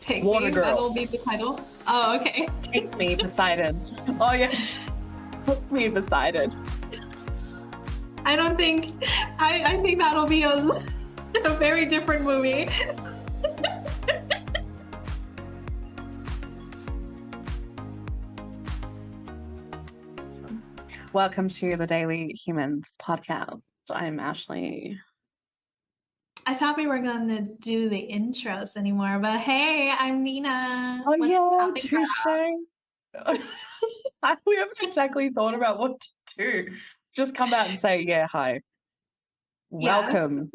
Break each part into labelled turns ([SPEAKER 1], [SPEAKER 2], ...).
[SPEAKER 1] Take
[SPEAKER 2] Water
[SPEAKER 1] Me,
[SPEAKER 2] girl.
[SPEAKER 1] that'll be the title. Oh, okay.
[SPEAKER 2] Take me, Poseidon. Oh yeah, take me, Poseidon.
[SPEAKER 1] I don't think, I think that'll be a very different movie.
[SPEAKER 2] Welcome to the Daily Humans podcast. I'm Ashley.
[SPEAKER 1] I thought we were going to do the intros anymore, but hey, I'm Nina.
[SPEAKER 2] Oh
[SPEAKER 1] What's
[SPEAKER 2] yeah,
[SPEAKER 1] happening?
[SPEAKER 2] touche. We haven't exactly thought about what to do. Just come out and say, yeah, hi.
[SPEAKER 1] Yeah.
[SPEAKER 2] Welcome.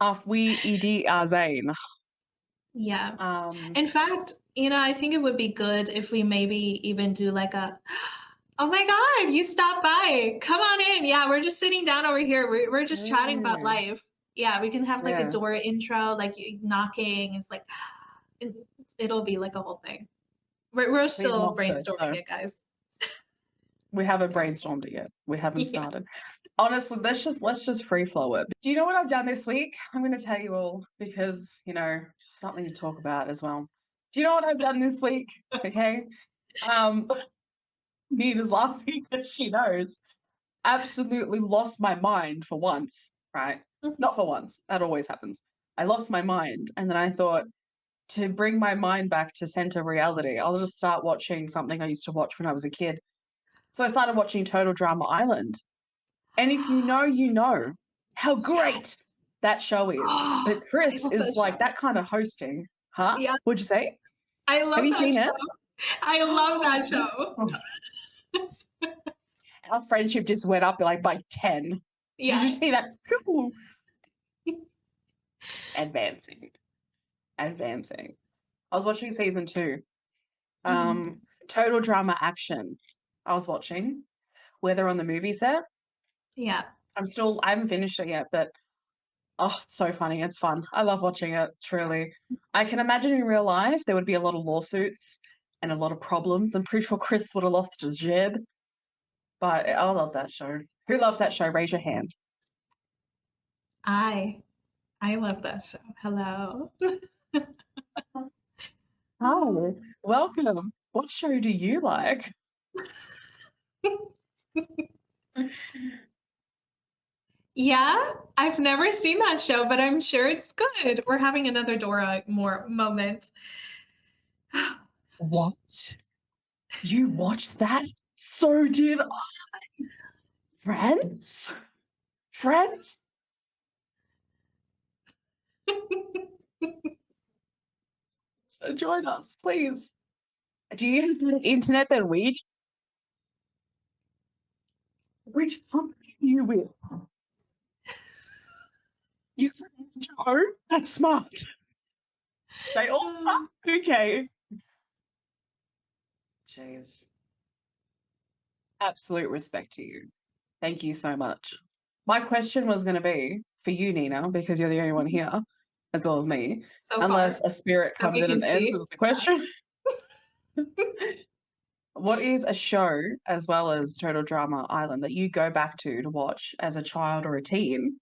[SPEAKER 2] Af we Zayn.
[SPEAKER 1] Yeah. In fact, I think it would be good if we maybe even do like a, oh my God, you stopped by. Come on in. Yeah, we're just sitting down over here. We're just chatting about life. Yeah, we can have like a door intro, like knocking. It's like, it'll be like a whole thing. We're still brainstorming it, guys.
[SPEAKER 2] We haven't brainstormed it yet. We haven't started. Honestly, let's just free flow it. Do you know what I've done this week? I'm going to tell you all because, just something to talk about as well. Do you know what I've done this week? Okay. Nina's laughing because she knows. Absolutely lost my mind for once, right? Not for once. That always happens. I lost my mind. And then I thought, to bring my mind back to center reality, I'll just start watching something I used to watch when I was a kid. So I started watching Total Drama Island. And if you know how great that show is. But Chris is like that kind of hosting. Huh?
[SPEAKER 1] Yeah.
[SPEAKER 2] What'd you say?
[SPEAKER 1] I love
[SPEAKER 2] Have you
[SPEAKER 1] that
[SPEAKER 2] seen
[SPEAKER 1] show.
[SPEAKER 2] it?
[SPEAKER 1] I love that show.
[SPEAKER 2] Our friendship just went up like by 10.
[SPEAKER 1] Yeah.
[SPEAKER 2] Did you see that? Advancing. I was watching season 2. Total Drama Action. I was watching where they're on the movie set.
[SPEAKER 1] Yeah.
[SPEAKER 2] I haven't finished it yet, but it's so funny. It's fun. I love watching it, truly. I can imagine in real life there would be a lot of lawsuits and a lot of problems. I'm pretty sure Chris would have lost his job. But I love that show. Who loves that show? Raise your hand.
[SPEAKER 1] I love that show. Hello.
[SPEAKER 2] Hi. Welcome. What show do you like?
[SPEAKER 1] Yeah, I've never seen that show, but I'm sure it's good. We're having another Dora Moore moment.
[SPEAKER 2] What? You watched that? So did I. Friends? So join us, please. Do you have better internet than we do? Which phone are you with? You can That's smart. They all suck. Okay. Jeez. Absolute respect to you. Thank you so much. My question was going to be for you, Nina, because you're the only one here, as well as me, unless a spirit comes in and answers the question. What is a show, as well as Total Drama Island, that you go back to watch as a child or a teen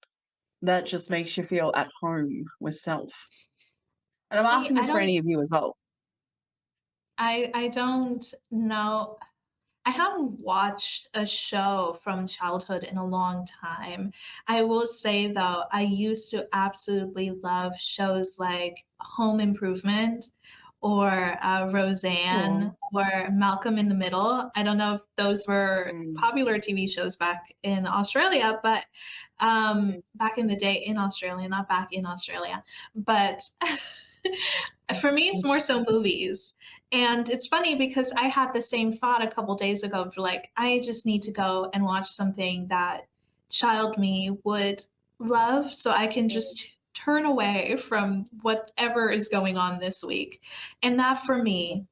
[SPEAKER 2] that just makes you feel at home with self? And I'm asking this for any of you as well.
[SPEAKER 1] I don't know. I haven't watched a show from childhood in a long time. I will say, though, I used to absolutely love shows like Home Improvement or Roseanne or Malcolm in the Middle. I don't know if those were popular TV shows back in Australia, but back in the day in Australia, not back in Australia. But for me, it's more so movies. And it's funny because I had the same thought a couple days ago of like, I just need to go and watch something that child me would love so I can just turn away from whatever is going on this week. And that for me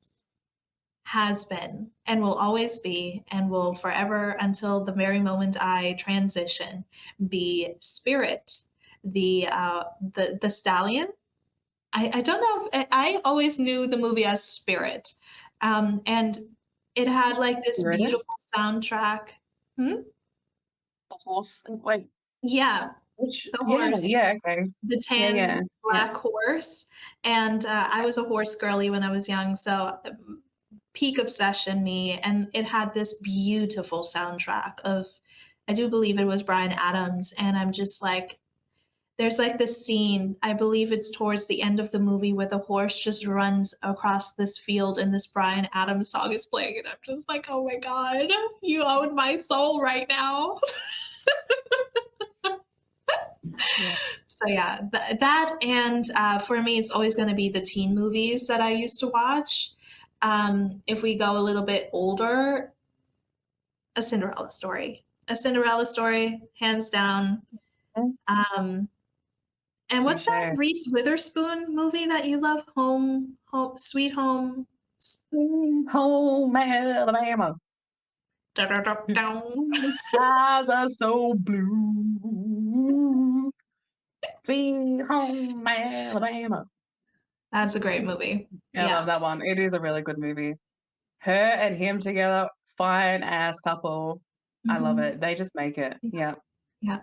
[SPEAKER 1] has been and will always be and will forever until the very moment I transition be Spirit, the stallion. I don't know. I always knew the movie as Spirit. And it had like this beautiful soundtrack.
[SPEAKER 2] The horse. Wait.
[SPEAKER 1] Yeah.
[SPEAKER 2] Which
[SPEAKER 1] the
[SPEAKER 2] yeah,
[SPEAKER 1] horse,
[SPEAKER 2] yeah, okay.
[SPEAKER 1] the
[SPEAKER 2] Yeah, yeah,
[SPEAKER 1] tan
[SPEAKER 2] yeah.
[SPEAKER 1] black horse. And I was a horse girly when I was young, so peak obsession me. And it had this beautiful soundtrack of, I do believe it was Brian Adams. And I'm just like, there's like this scene, I believe it's towards the end of the movie, where the horse just runs across this field and this Brian Adams song is playing. And I'm just like, oh my God, you own my soul right now.
[SPEAKER 2] Yeah.
[SPEAKER 1] So yeah, that and for me, it's always going to be the teen movies that I used to watch. If we go a little bit older, a Cinderella story, hands down. Um, and what's that
[SPEAKER 2] Touche.
[SPEAKER 1] Reese Witherspoon movie that you love? Sweet Home.
[SPEAKER 2] Home Alabama.
[SPEAKER 1] Da, da, da, da.
[SPEAKER 2] The skies are so blue. Sweet home Alabama.
[SPEAKER 1] That's a great movie.
[SPEAKER 2] I love
[SPEAKER 1] Yeah.
[SPEAKER 2] that one. It is a really good movie. Her and him together, fine ass couple. I love
[SPEAKER 1] Mhm.
[SPEAKER 2] it. They just make it. Yeah.
[SPEAKER 1] Yeah.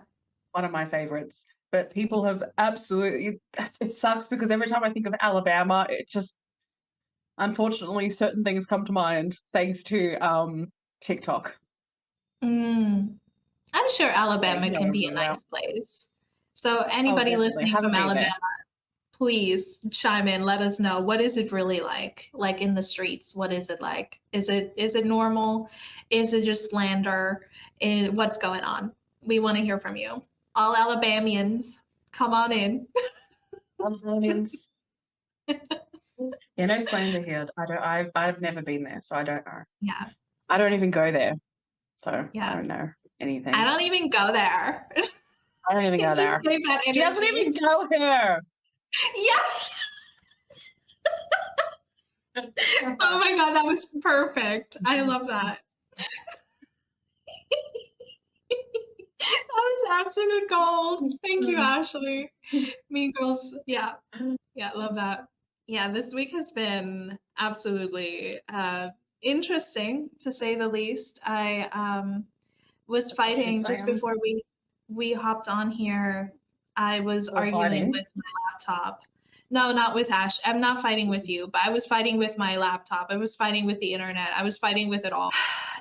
[SPEAKER 2] One of my favorites. But people have absolutely, it sucks because every time I think of Alabama, it just, unfortunately, certain things come to mind thanks to TikTok.
[SPEAKER 1] Mm. I'm sure
[SPEAKER 2] Yeah, you
[SPEAKER 1] Alabama
[SPEAKER 2] know what
[SPEAKER 1] can
[SPEAKER 2] I'm
[SPEAKER 1] be a
[SPEAKER 2] talking about.
[SPEAKER 1] nice place. So
[SPEAKER 2] Oh,
[SPEAKER 1] anybody
[SPEAKER 2] definitely.
[SPEAKER 1] listening
[SPEAKER 2] Haven't
[SPEAKER 1] from
[SPEAKER 2] been
[SPEAKER 1] Alabama,
[SPEAKER 2] there.
[SPEAKER 1] please chime in. Let us know, what is it really like in the streets. What is it like? Is it normal? Is it just slander? What's going on? We want to hear from you. All Alabamians, come on in.
[SPEAKER 2] Onions. Yeah, no slander here. I've never been there, so I don't know.
[SPEAKER 1] Yeah,
[SPEAKER 2] I don't
[SPEAKER 1] yeah,
[SPEAKER 2] even go there, so I
[SPEAKER 1] yeah.
[SPEAKER 2] don't know
[SPEAKER 1] I
[SPEAKER 2] anything.
[SPEAKER 1] don't even go there.
[SPEAKER 2] I don't even go
[SPEAKER 1] It just
[SPEAKER 2] there.
[SPEAKER 1] gave that
[SPEAKER 2] She doesn't even
[SPEAKER 1] energy.
[SPEAKER 2] go there.
[SPEAKER 1] Yeah. Oh my God, that was perfect. I love that. That was absolute gold. Thank you, Ashley. Mean Girls. Yeah. Yeah, love that. Yeah, this week has been absolutely interesting to say the least. I was
[SPEAKER 2] That's what she's
[SPEAKER 1] fighting just
[SPEAKER 2] saying.
[SPEAKER 1] before we hopped on here. I was
[SPEAKER 2] We're
[SPEAKER 1] arguing
[SPEAKER 2] fighting.
[SPEAKER 1] with my laptop. No, not with Ash. I'm not fighting with you, but I was fighting with my laptop. I was fighting with the internet. I was fighting with it all.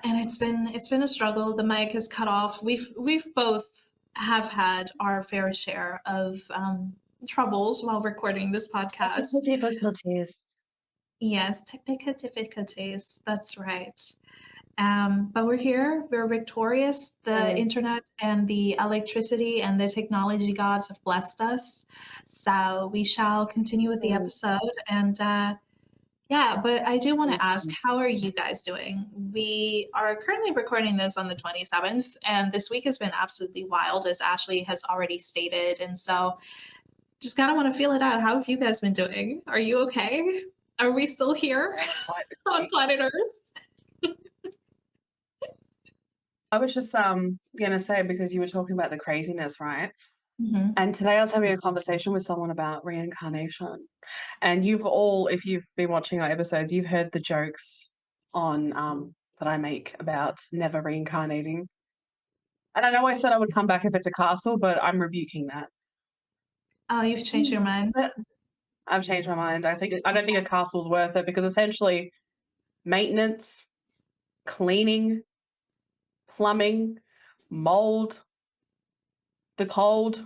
[SPEAKER 1] And it's been a struggle. The mic has cut off. We've both have had our fair share of troubles while recording this
[SPEAKER 2] Technical
[SPEAKER 1] podcast.
[SPEAKER 2] difficulties.
[SPEAKER 1] Yes, technical difficulties. That's right. But we're here. We're victorious. The
[SPEAKER 2] Mm,
[SPEAKER 1] internet and the electricity and the technology gods have blessed us. So we shall continue with the
[SPEAKER 2] mm,
[SPEAKER 1] episode. And yeah, but I do want to ask,
[SPEAKER 2] mm.
[SPEAKER 1] how are you guys doing? We are currently recording this on the 27th, and this week has been absolutely wild, as Ashley has already stated. And so just kind of want to feel it out. How have you guys been doing? Are you okay? Are we still here
[SPEAKER 2] Very quiet this
[SPEAKER 1] on
[SPEAKER 2] week.
[SPEAKER 1] planet Earth?
[SPEAKER 2] I was just gonna say because you were talking about the craziness, right?
[SPEAKER 1] Mhm.
[SPEAKER 2] And today I was having a conversation with someone about reincarnation. And you've all, if you've been watching our episodes, you've heard the jokes on that I make about never reincarnating. And I know I said I would come back if it's a castle, but I'm rebuking that.
[SPEAKER 1] Oh, you've changed your mind.
[SPEAKER 2] But I've changed my mind. I don't think a castle's worth it because essentially maintenance, cleaning, plumbing, mold, the cold,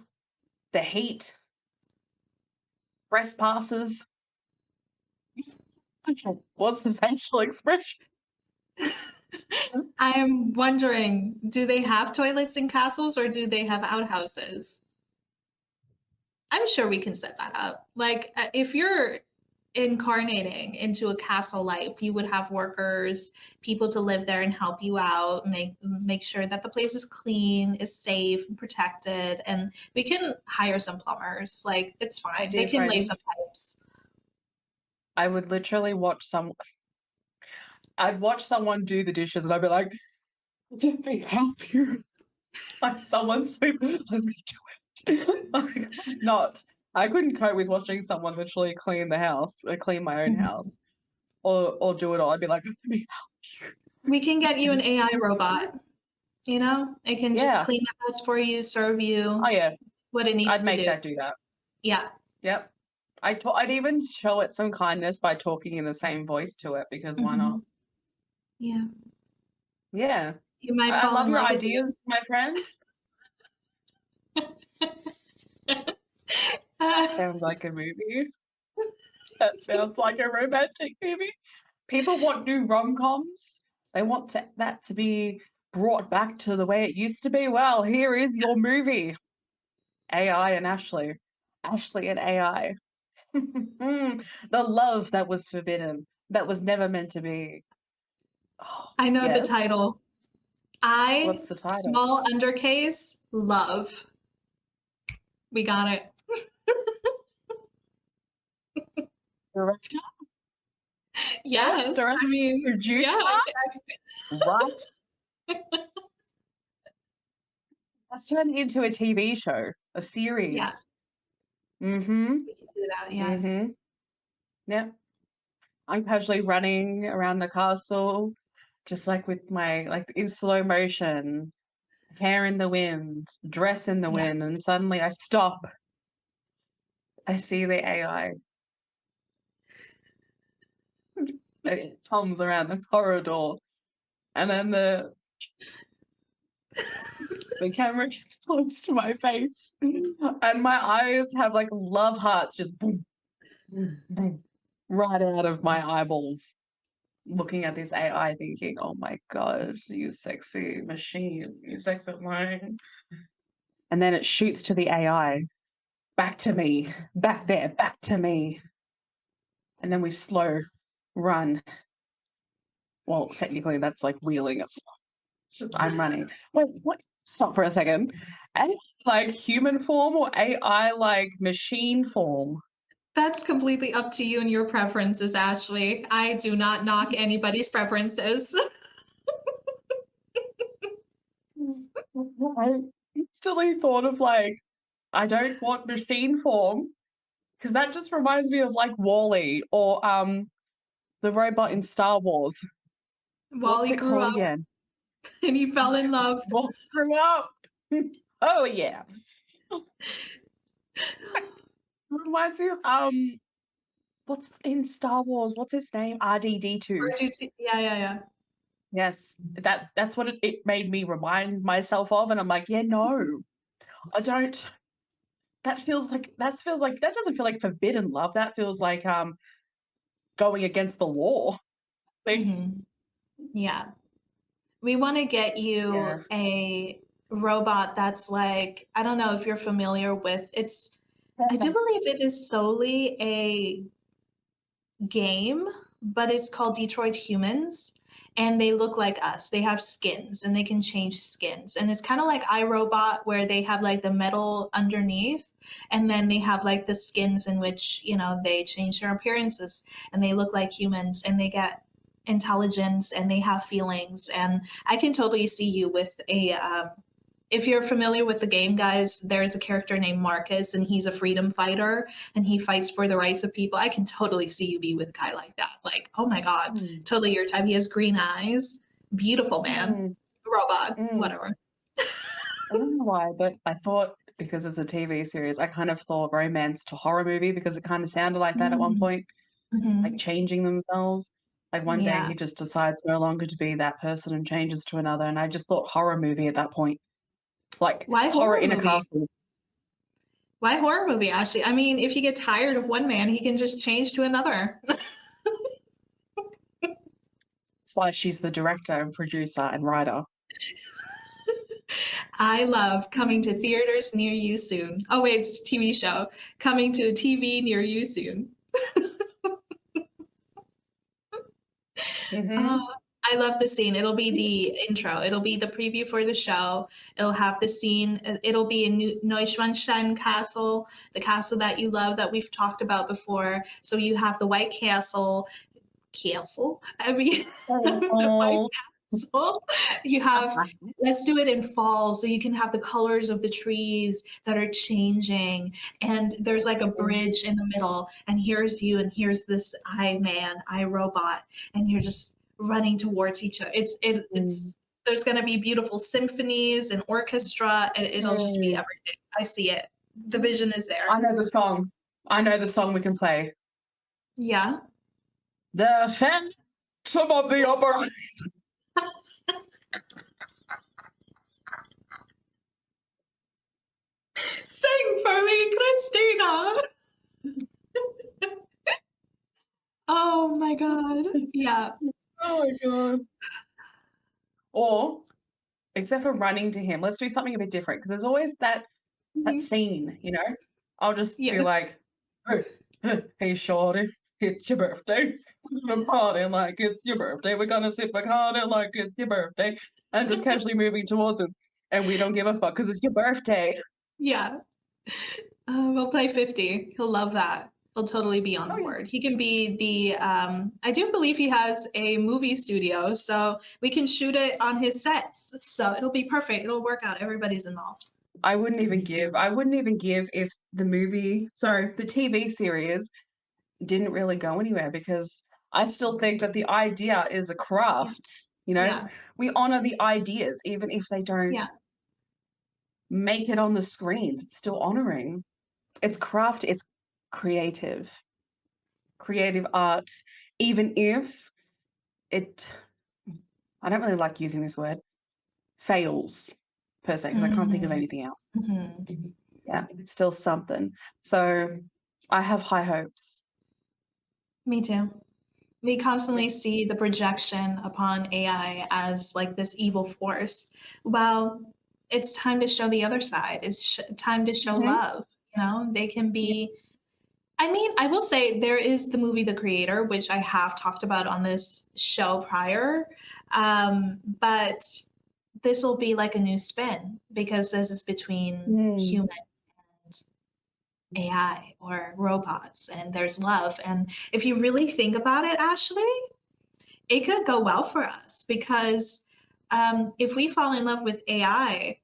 [SPEAKER 2] the heat, trespasses. What's the facial expression?
[SPEAKER 1] I am wondering, do they have toilets in castles or do they have outhouses? I'm sure we can set that up. Like, if you're incarnating into a castle life, you would have workers, people to live there and help you out, make sure that the place is clean, is safe, and protected, and we can hire some plumbers. Like, it's fine. They
[SPEAKER 2] Dear
[SPEAKER 1] can lay
[SPEAKER 2] friend,
[SPEAKER 1] some pipes.
[SPEAKER 2] I would literally I'd watch someone do the dishes and I'd be like, let me help you. Like someone sweep, let me do it. Like, not. I couldn't cope with watching someone literally clean the house, or clean my own
[SPEAKER 1] Mhm.
[SPEAKER 2] house, or do it all. I'd be like, let me
[SPEAKER 1] We can get you an AI
[SPEAKER 2] help you.
[SPEAKER 1] robot. You know, it can just
[SPEAKER 2] Yeah.
[SPEAKER 1] clean the house for you, serve
[SPEAKER 2] Oh
[SPEAKER 1] you.
[SPEAKER 2] yeah.
[SPEAKER 1] what it needs
[SPEAKER 2] I'd
[SPEAKER 1] to
[SPEAKER 2] make
[SPEAKER 1] do.
[SPEAKER 2] that do that.
[SPEAKER 1] Yeah.
[SPEAKER 2] Yep. I'd even show it some kindness by talking in the same voice to it, because why not?
[SPEAKER 1] Mhm. Yeah.
[SPEAKER 2] Yeah.
[SPEAKER 1] You might
[SPEAKER 2] I
[SPEAKER 1] fall
[SPEAKER 2] love
[SPEAKER 1] in
[SPEAKER 2] your
[SPEAKER 1] love with you.
[SPEAKER 2] ideas, my friend.
[SPEAKER 1] Uh,
[SPEAKER 2] Sounds like a movie. That sounds like a romantic movie. People want new rom-coms. They want that to be brought back to the way it used to be. Well, here is your movie. AI and Ashley. Ashley and AI. The love that was forbidden, that was never meant to be. Oh,
[SPEAKER 1] I know the
[SPEAKER 2] yes.
[SPEAKER 1] title. I,
[SPEAKER 2] What's the title?
[SPEAKER 1] small undercase, love. We got it.
[SPEAKER 2] Director? Yeah,
[SPEAKER 1] Yes. I
[SPEAKER 2] director,
[SPEAKER 1] mean,
[SPEAKER 2] producer,
[SPEAKER 1] yeah.
[SPEAKER 2] right? Let's turn it into a TV show, a series.
[SPEAKER 1] Yeah,
[SPEAKER 2] Mm-hmm.
[SPEAKER 1] we can do that. Yeah.
[SPEAKER 2] Mm-hmm. Yeah. I'm casually running around the castle, just like with my, like, in slow motion, hair in the wind, dress in the
[SPEAKER 1] Yeah.
[SPEAKER 2] wind, and suddenly I stop. I see the AI. It comes around the corridor, and then the camera gets close to my face, and my eyes have like love hearts just boom, boom, boom, right out of my eyeballs, looking at this AI thinking, oh my God, you sexy machine, you sexy mind. And then it shoots to the AI, back to me, back there, back to me. And then we slow run. Well, technically that's like wheeling us. I'm running. Wait, what? Stop for a second. AI like human form or AI like machine form?
[SPEAKER 1] That's completely up to you and your preferences, Ashley. I do not knock anybody's preferences.
[SPEAKER 2] I instantly thought of like, I don't want machine form, because that just reminds me of like Wall-E or the robot in Star Wars. What's
[SPEAKER 1] Wally
[SPEAKER 2] it
[SPEAKER 1] grew
[SPEAKER 2] called
[SPEAKER 1] up
[SPEAKER 2] again?
[SPEAKER 1] and he fell in love.
[SPEAKER 2] Wall grew up. Oh yeah. Reminds me of what's in Star Wars? What's his name? RDD2.
[SPEAKER 1] R2T Yeah, yeah, yeah.
[SPEAKER 2] Yes, that's what it made me remind myself of, and I'm like, yeah, no, I don't. That doesn't feel like forbidden love. That feels like going against the law. Like,
[SPEAKER 1] Mhm. Yeah. We wanna get
[SPEAKER 2] yeah.
[SPEAKER 1] you a robot that's like I don't know if you're familiar with I do believe it is solely a game, but it's called Detroit Humans, and they look like us. They have skins, and they can change skins, and it's kinda like iRobot where they have, like, the metal underneath, and then they have, like, the skins in which, they change their appearances, and they look like humans, and they get intelligence, and they have feelings, and I can totally see you with if you're familiar with the game, guys, there's a character named Marcus, and he's a freedom fighter, and he fights for the rights of people. I can totally see you be with a guy like that. Like, oh my god,
[SPEAKER 2] Mm,
[SPEAKER 1] totally your type. He has green eyes, beautiful man,
[SPEAKER 2] mm,
[SPEAKER 1] robot,
[SPEAKER 2] mm.
[SPEAKER 1] whatever.
[SPEAKER 2] I don't know why, but I thought, because it's a TV series, I kind of thought romance to horror movie, because it kind of sounded like that at one
[SPEAKER 1] Mm,
[SPEAKER 2] point, like
[SPEAKER 1] mhm.
[SPEAKER 2] changing themselves. Like one day
[SPEAKER 1] Yeah.
[SPEAKER 2] he just decides no longer to be that person and changes to another, and I just thought horror movie at that point, like
[SPEAKER 1] Why
[SPEAKER 2] horror
[SPEAKER 1] horror
[SPEAKER 2] in a
[SPEAKER 1] movie?
[SPEAKER 2] castle.
[SPEAKER 1] Why horror movie? Actually, I mean, if you get tired of one man, he can just change to another.
[SPEAKER 2] That's why she's the director and producer and writer.
[SPEAKER 1] I love coming to theaters near you soon. Oh wait, it's a TV show coming to a TV near you soon. Uh,
[SPEAKER 2] Mm-hmm.
[SPEAKER 1] I love the scene. It'll be the intro. It'll be the preview for the show. It'll have the scene. It'll be in Neuschwanstein Castle, the castle that you love that we've talked about before. So you have the White Castle. Castle? I mean, the White
[SPEAKER 2] Oh,
[SPEAKER 1] Castle. You have, let's do it in fall so you can have the colors of the trees that are changing. And there's like a bridge in the middle. And here's you, and here's this I robot. And you're just running towards each other. There's going to be beautiful symphonies and orchestra, and it'll just be everything. I see it. The vision is
[SPEAKER 2] I
[SPEAKER 1] there.
[SPEAKER 2] know the song. I know the song we can play.
[SPEAKER 1] Yeah.
[SPEAKER 2] The Phantom of the Opera.
[SPEAKER 1] Sing for me, Christina. Oh my god. Yeah.
[SPEAKER 2] Oh my god. Or, except for running to him, let's do something a bit different because there's always that
[SPEAKER 1] Mhm.
[SPEAKER 2] scene, you know? I'll just be
[SPEAKER 1] Yeah.
[SPEAKER 2] like, hey, shorty, it's your birthday. We're gonna party like it's your birthday. We're gonna sip a Bacardi like it's your birthday. And just casually moving towards him. And we don't give a fuck because it's your birthday.
[SPEAKER 1] Yeah. We'll play 50. He'll love that. He'll totally be on
[SPEAKER 2] Oh, yeah.
[SPEAKER 1] board. He can be the I do believe he has a movie studio, so we can shoot it on his sets. So it'll be perfect. It'll work out. Everybody's involved.
[SPEAKER 2] I wouldn't even give if the TV series didn't really go anywhere because I still think that the idea is a
[SPEAKER 1] Yeah.
[SPEAKER 2] craft. You know,
[SPEAKER 1] Yeah.
[SPEAKER 2] we honor the ideas, even if they don't
[SPEAKER 1] Yeah.
[SPEAKER 2] make it on the screens. It's still honoring. It's craft, it's creative, creative art, even if it, I don't really like using this word, fails per se, because I can't think of
[SPEAKER 1] Mhm.
[SPEAKER 2] anything else.
[SPEAKER 1] Mhm.
[SPEAKER 2] Yeah, it's still something. So I have high hopes.
[SPEAKER 1] Me too. We
[SPEAKER 2] Yeah.
[SPEAKER 1] constantly see the projection upon AI as like this evil force. Well, it's time to show the other side. It's time to show
[SPEAKER 2] Mhm.
[SPEAKER 1] love. You know, they can
[SPEAKER 2] Yeah.
[SPEAKER 1] be. I mean, I will say there is the movie The Creator, which I have talked about on this show prior. But this will be like a new spin because this is between
[SPEAKER 2] Mm.
[SPEAKER 1] human and AI or robots, and there's love. And if you really think about it, Ashley, it could go well for us because if we fall in love with AI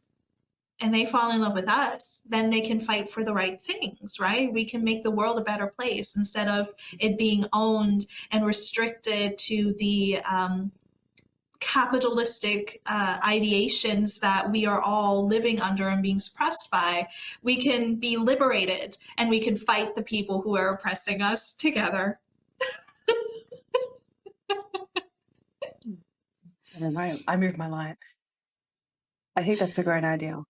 [SPEAKER 1] and they fall in love with us, then they can fight for the right things, right? We can make the world a better place instead of it being owned and restricted to the capitalistic ideations that we are all living under and being suppressed by. We can be liberated and we can fight the people who are oppressing us together.
[SPEAKER 2] And I moved my line. I think that's a great idea.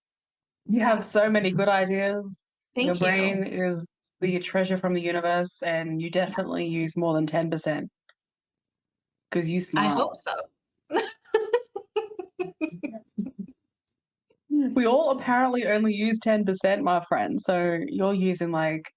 [SPEAKER 2] You have
[SPEAKER 1] Yeah.
[SPEAKER 2] so many good ideas. Your
[SPEAKER 1] Thank
[SPEAKER 2] brain
[SPEAKER 1] you.
[SPEAKER 2] is the treasure from the universe, and you
[SPEAKER 1] Yeah,
[SPEAKER 2] definitely use more than 10% because you
[SPEAKER 1] I
[SPEAKER 2] smart.
[SPEAKER 1] hope so.
[SPEAKER 2] We all apparently only use 10%, my friend. So you're using like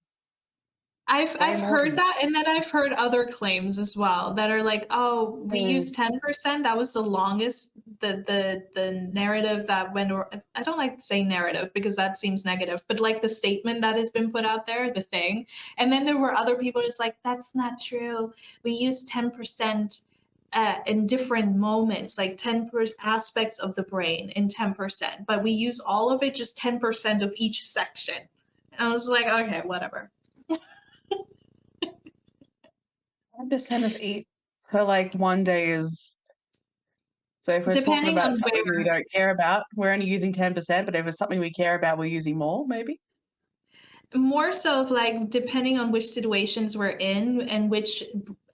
[SPEAKER 2] way
[SPEAKER 1] I've
[SPEAKER 2] more than
[SPEAKER 1] heard
[SPEAKER 2] that.
[SPEAKER 1] that, and then I've heard other claims as well that are like, "Oh, we use
[SPEAKER 2] Mm.
[SPEAKER 1] 10%. That was the longest the narrative that went or I don't like saying narrative because that seems negative, but like the statement that has been put out there, the thing. And then there were other people just like, "That's not true. We use 10% in different moments, like 10 aspects of the brain in 10%, but we use all of it just 10% of each section." And I was like, "Okay, whatever."
[SPEAKER 2] 10% of each. So like one day is, so if we're talking
[SPEAKER 1] Depending
[SPEAKER 2] about
[SPEAKER 1] on
[SPEAKER 2] something we
[SPEAKER 1] where,
[SPEAKER 2] don't care about, we're only using 10%, but if it's something we care about, we're using more, maybe?
[SPEAKER 1] more so of like depending on which situations we're in and which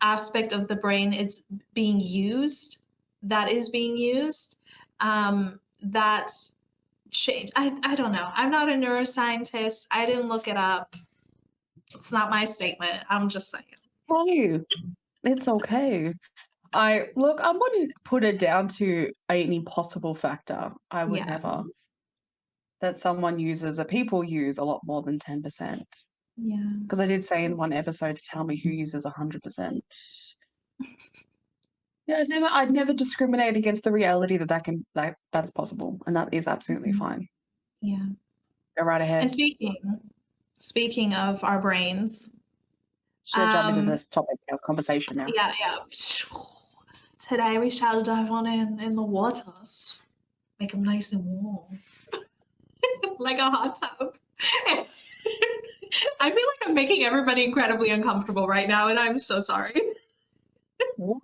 [SPEAKER 1] aspect of the brain it's being used, that is being used, that change. I don't know. I'm not a neuroscientist. I didn't look it up. It's not my statement. I'm just saying.
[SPEAKER 2] No, it's okay. I wouldn't put it down to any possible factor. I would
[SPEAKER 1] Yeah.
[SPEAKER 2] never. That people use a lot more than 10%.
[SPEAKER 1] Yeah.
[SPEAKER 2] Because I did say in one episode to tell me who uses 100%. Yeah, I'd never discriminate against the reality that's possible, and that is absolutely
[SPEAKER 1] Mhm.
[SPEAKER 2] fine.
[SPEAKER 1] Yeah.
[SPEAKER 2] Go right
[SPEAKER 1] And
[SPEAKER 2] ahead.
[SPEAKER 1] speaking of our brains,
[SPEAKER 2] Should I jump into
[SPEAKER 1] um,
[SPEAKER 2] this topic of conversation now?
[SPEAKER 1] yeah, yeah. Today we shall dive on in the waters, make them nice and warm, like a hot tub. I feel like I'm making everybody incredibly uncomfortable right now, and I'm so sorry.
[SPEAKER 2] What?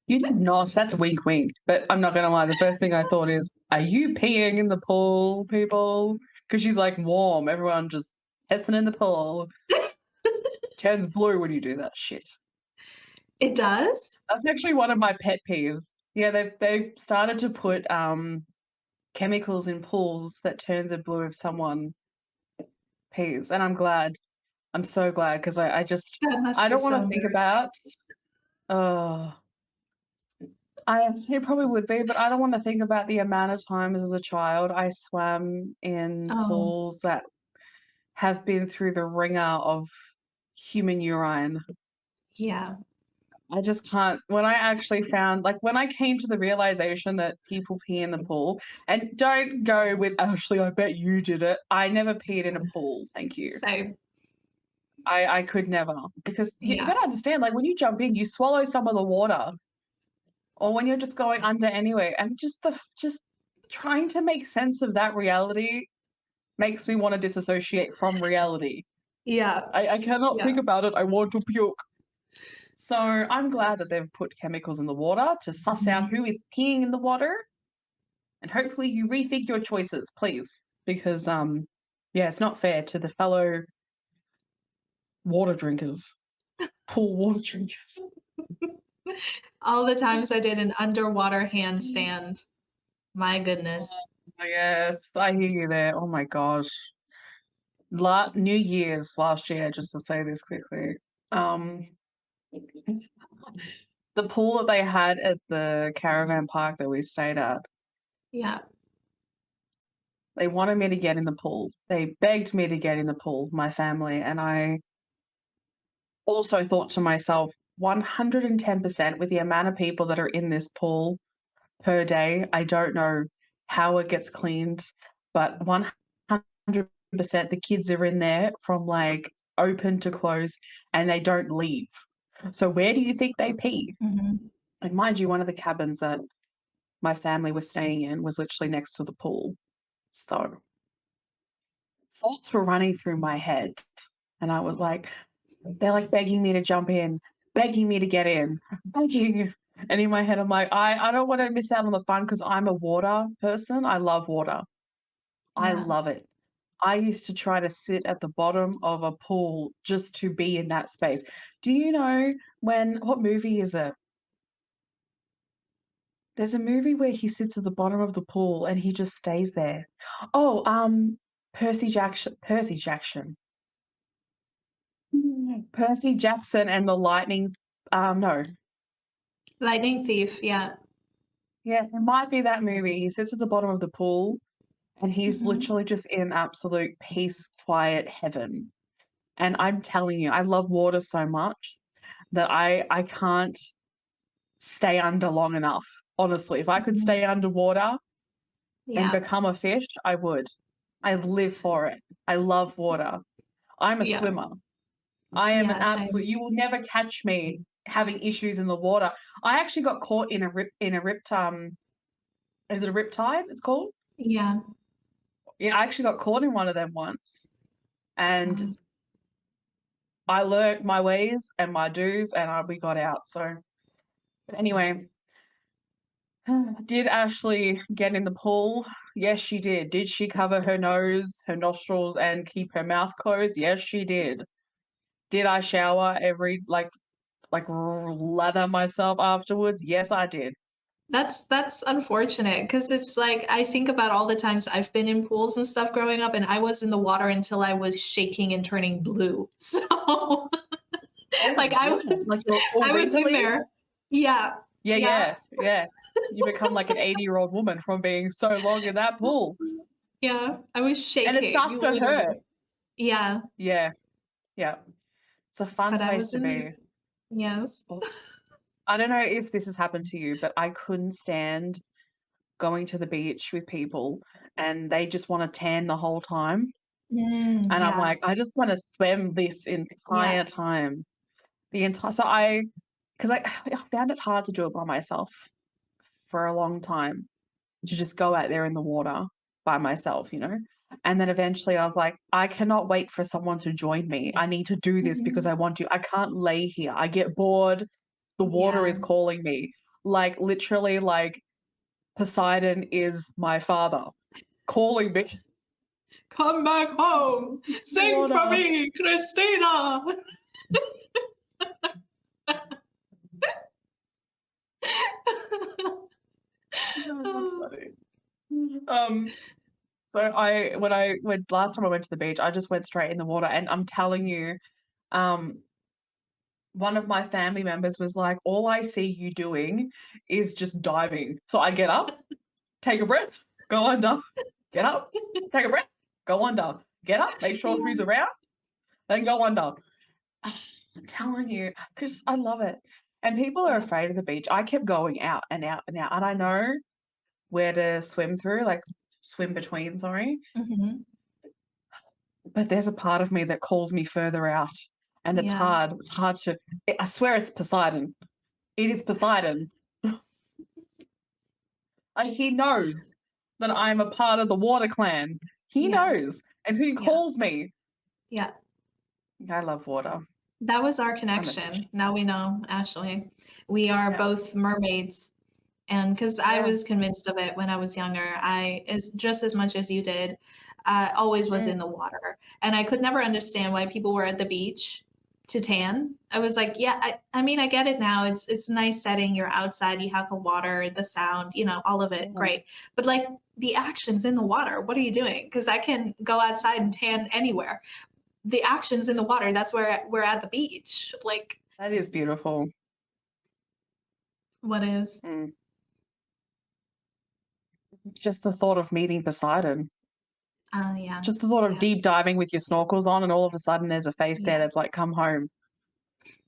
[SPEAKER 2] You did not. That's wink, wink. But I'm not gonna lie. The first thing I thought is, are you peeing in the pool, people? because she's like warm. Everyone just pissing in the pool. Turns blue when you do that shit.
[SPEAKER 1] It does?
[SPEAKER 2] That's actually one of my pet peeves. Yeah, they've started to put chemicals in pools that turns it blue if someone pees, and I'm glad. I'm so glad because I just
[SPEAKER 1] That must
[SPEAKER 2] I
[SPEAKER 1] be
[SPEAKER 2] don't want
[SPEAKER 1] so
[SPEAKER 2] to think
[SPEAKER 1] embarrassing.
[SPEAKER 2] about. Oh, it probably would be, but I don't want to think about the amount of times as a child I swam in
[SPEAKER 1] Oh,
[SPEAKER 2] pools that have been through the ringer of human urine.
[SPEAKER 1] yeah.
[SPEAKER 2] I just can't. When I actually found, like, when I came to the realization that people pee in the pool, and don't go with Ashley, I bet you did it. I never peed in a pool. Thank you.
[SPEAKER 1] So,
[SPEAKER 2] I could never, because you
[SPEAKER 1] yeah.
[SPEAKER 2] got to understand, like, when you jump in, you swallow some of the water, or when you're just going under anyway, and just trying to make sense of that reality makes me want to disassociate from reality.
[SPEAKER 1] Yeah.
[SPEAKER 2] I cannot think
[SPEAKER 1] Yeah.
[SPEAKER 2] about it. I want to puke. So I'm glad that they've put chemicals in the water to suss out
[SPEAKER 1] Mhm.
[SPEAKER 2] who is peeing in the water, and hopefully you rethink your choices, please, because yeah, it's not fair to the fellow water drinkers, pool water drinkers.
[SPEAKER 1] All the times I did an underwater handstand. My goodness.
[SPEAKER 2] Yes, I hear you there. Oh my gosh. New Year's last year, just to say this quickly. Um, the pool that they had at the caravan park that we stayed at,
[SPEAKER 1] Yeah.
[SPEAKER 2] they wanted me to get in the pool. They begged me to get in the pool, my family, and I also thought to myself, 110% with the amount of people that are in this pool per day, I don't know how it gets cleaned, but 100% the kids are in there from like open to close and they don't leave. So where do you think they pee?
[SPEAKER 1] Mhm.
[SPEAKER 2] And mind you, one of the cabins that my family was staying in was literally next to the pool. So thoughts were running through my head. And I was like, they're like begging me to jump in, begging me to get in, begging. And in my head, I'm like, I don't want to miss out on the fun because I'm a water person. I love water. I
[SPEAKER 1] Yeah.
[SPEAKER 2] love it. I used to try to sit at the bottom of a pool just to be in that space. Do you know what movie is it? There's a movie where he sits at the bottom of the pool and he just stays there. Oh, Percy Jackson. Percy Jackson. Percy Jackson and the Lightning. No,
[SPEAKER 1] Lightning Thief, yeah.
[SPEAKER 2] yeah, it might be that movie. He sits at the bottom of the pool and he's
[SPEAKER 1] Mhm.
[SPEAKER 2] literally just in absolute peace, quiet heaven. And I'm telling you, I love water so much that I can't stay under long enough. Honestly, if I could
[SPEAKER 1] Mhm.
[SPEAKER 2] stay underwater and
[SPEAKER 1] Yeah.
[SPEAKER 2] become a fish, I would. I live for it. I love water. I'm a
[SPEAKER 1] Yeah.
[SPEAKER 2] swimmer. I am an
[SPEAKER 1] Yeah,
[SPEAKER 2] absolute.
[SPEAKER 1] same.
[SPEAKER 2] You will never catch me having issues in the water. I actually got caught in a ripped is it a riptide? It's called.
[SPEAKER 1] Yeah.
[SPEAKER 2] Yeah, I actually got caught in one of them once, and
[SPEAKER 1] Um,
[SPEAKER 2] I learnt my ways and my do's, and we got out. So, but anyway, did Ashley get in the pool? Yes, she did. Did she cover her nose, her nostrils, and keep her mouth closed? Yes, she did. Did I shower every lather myself afterwards? Yes, I did.
[SPEAKER 1] that's unfortunate because it's like I think about all the times I've been in pools and stuff growing up, and I was in the water until I was shaking and turning blue. So,
[SPEAKER 2] Oh
[SPEAKER 1] like,
[SPEAKER 2] my goodness! Like you're all
[SPEAKER 1] I was in
[SPEAKER 2] wrinkly.
[SPEAKER 1] there. Yeah.
[SPEAKER 2] Yeah,
[SPEAKER 1] Yeah.
[SPEAKER 2] yeah, yeah. You become like an 80-year-old woman from being so long in that pool.
[SPEAKER 1] Yeah. I was
[SPEAKER 2] And it
[SPEAKER 1] shaking,
[SPEAKER 2] starts to hurt.
[SPEAKER 1] literally. Yeah.
[SPEAKER 2] Yeah, yeah. It's a fun
[SPEAKER 1] But I
[SPEAKER 2] place
[SPEAKER 1] was
[SPEAKER 2] to
[SPEAKER 1] in there.
[SPEAKER 2] be.
[SPEAKER 1] Yes.
[SPEAKER 2] Well, I don't know if this has happened to you, but I couldn't stand going to the beach with people and they just want to tan the whole time. And I'm
[SPEAKER 1] Yeah.
[SPEAKER 2] like, I just want to swim this
[SPEAKER 1] Yeah.
[SPEAKER 2] entire time. The entire because I found it hard to do it by myself for a long time, to just go out there in the water by myself, you know? And then eventually I was like, I cannot wait for someone to join me. I need to do this because
[SPEAKER 1] Mhm.
[SPEAKER 2] I want to. I can't lay here. I get bored. The water is
[SPEAKER 1] Yeah.
[SPEAKER 2] calling me. Like literally, like Poseidon is my father calling me.
[SPEAKER 1] Come back home. Sing for
[SPEAKER 2] Water.
[SPEAKER 1] me, Christina.
[SPEAKER 2] That's funny. So when last time I went to the beach, I just went straight in the water, and I'm telling you, um, one of my family members was like, "All I see you doing is just diving." So I get up, take a breath, go under, get up, take a breath, go under, get up, make sure who's around, then go under. I'm telling you, because I love it. And people are
[SPEAKER 1] Yeah.
[SPEAKER 2] afraid of the beach. I kept going out and out and out, and I know where to swim through, like swim between, sorry.
[SPEAKER 1] Mhm.
[SPEAKER 2] But there's a part of me that calls me further out, and it's
[SPEAKER 1] Yeah.
[SPEAKER 2] hard. It's hard to. I swear it's Poseidon. It is Poseidon. He knows that I'm a part of the water clan. He
[SPEAKER 1] Yes.
[SPEAKER 2] knows, and he
[SPEAKER 1] Yeah.
[SPEAKER 2] calls me.
[SPEAKER 1] Yeah.
[SPEAKER 2] I love water.
[SPEAKER 1] That was our
[SPEAKER 2] I'm a fish.
[SPEAKER 1] connection. Now we know, Ashley. We are
[SPEAKER 2] Yeah.
[SPEAKER 1] both mermaids. And because I
[SPEAKER 2] Yeah.
[SPEAKER 1] was convinced of it when I was younger, I is just as much as you did, always was in
[SPEAKER 2] Mm.
[SPEAKER 1] the water, and I could never understand why people were at the beach to tan. I was like, yeah, I mean, I get it now. It's a nice setting. You're outside. You have the water, the sound, all of it,
[SPEAKER 2] Yeah.
[SPEAKER 1] great. But like the actions in the water, what are you doing? Because I can go outside and tan anywhere. The actions in the water, that's where we're at the beach. Like,
[SPEAKER 2] That is beautiful.
[SPEAKER 1] what is?
[SPEAKER 2] Mm. Just the thought of meeting Poseidon.
[SPEAKER 1] Yeah,
[SPEAKER 2] Just the thought of
[SPEAKER 1] yeah,
[SPEAKER 2] deep diving with your snorkels on, and all of a sudden there's a face there
[SPEAKER 1] yeah,
[SPEAKER 2] that's like, "Come home."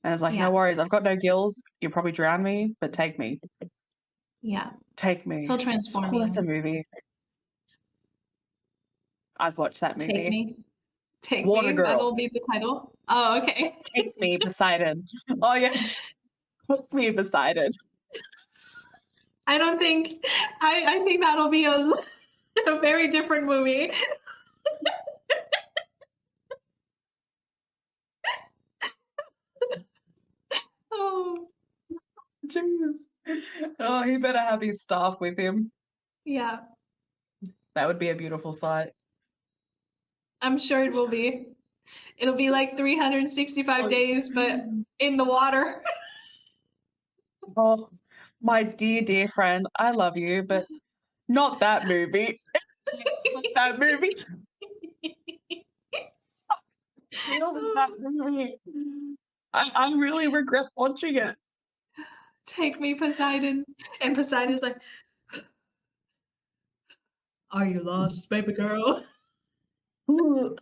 [SPEAKER 2] And it's like, "No
[SPEAKER 1] yeah,
[SPEAKER 2] worries, I've got no gills. You'll probably drown me, but take me.
[SPEAKER 1] yeah.
[SPEAKER 2] Take me."
[SPEAKER 1] He'll transform
[SPEAKER 2] Oh, that's a
[SPEAKER 1] you.
[SPEAKER 2] movie. I've watched that
[SPEAKER 1] Take
[SPEAKER 2] movie.
[SPEAKER 1] me. Take
[SPEAKER 2] Water
[SPEAKER 1] me.
[SPEAKER 2] Girl.
[SPEAKER 1] That'll be the title. Oh, okay.
[SPEAKER 2] Take me, Poseidon. Oh yeah, take me, Poseidon.
[SPEAKER 1] I don't think I think that'll be a very different movie. Oh,
[SPEAKER 2] Jeez. Oh, he better have his staff with him.
[SPEAKER 1] yeah.
[SPEAKER 2] That would be a beautiful sight.
[SPEAKER 1] I'm sure it will be. It'll be like 365
[SPEAKER 2] Oh,
[SPEAKER 1] days, but in the water.
[SPEAKER 2] oh, my dear, dear friend, I love you, but not that movie. Not that movie. Deal with that movie. I really regret watching it.
[SPEAKER 1] Take me, Poseidon. And Poseidon's like, are you lost, baby girl? Oh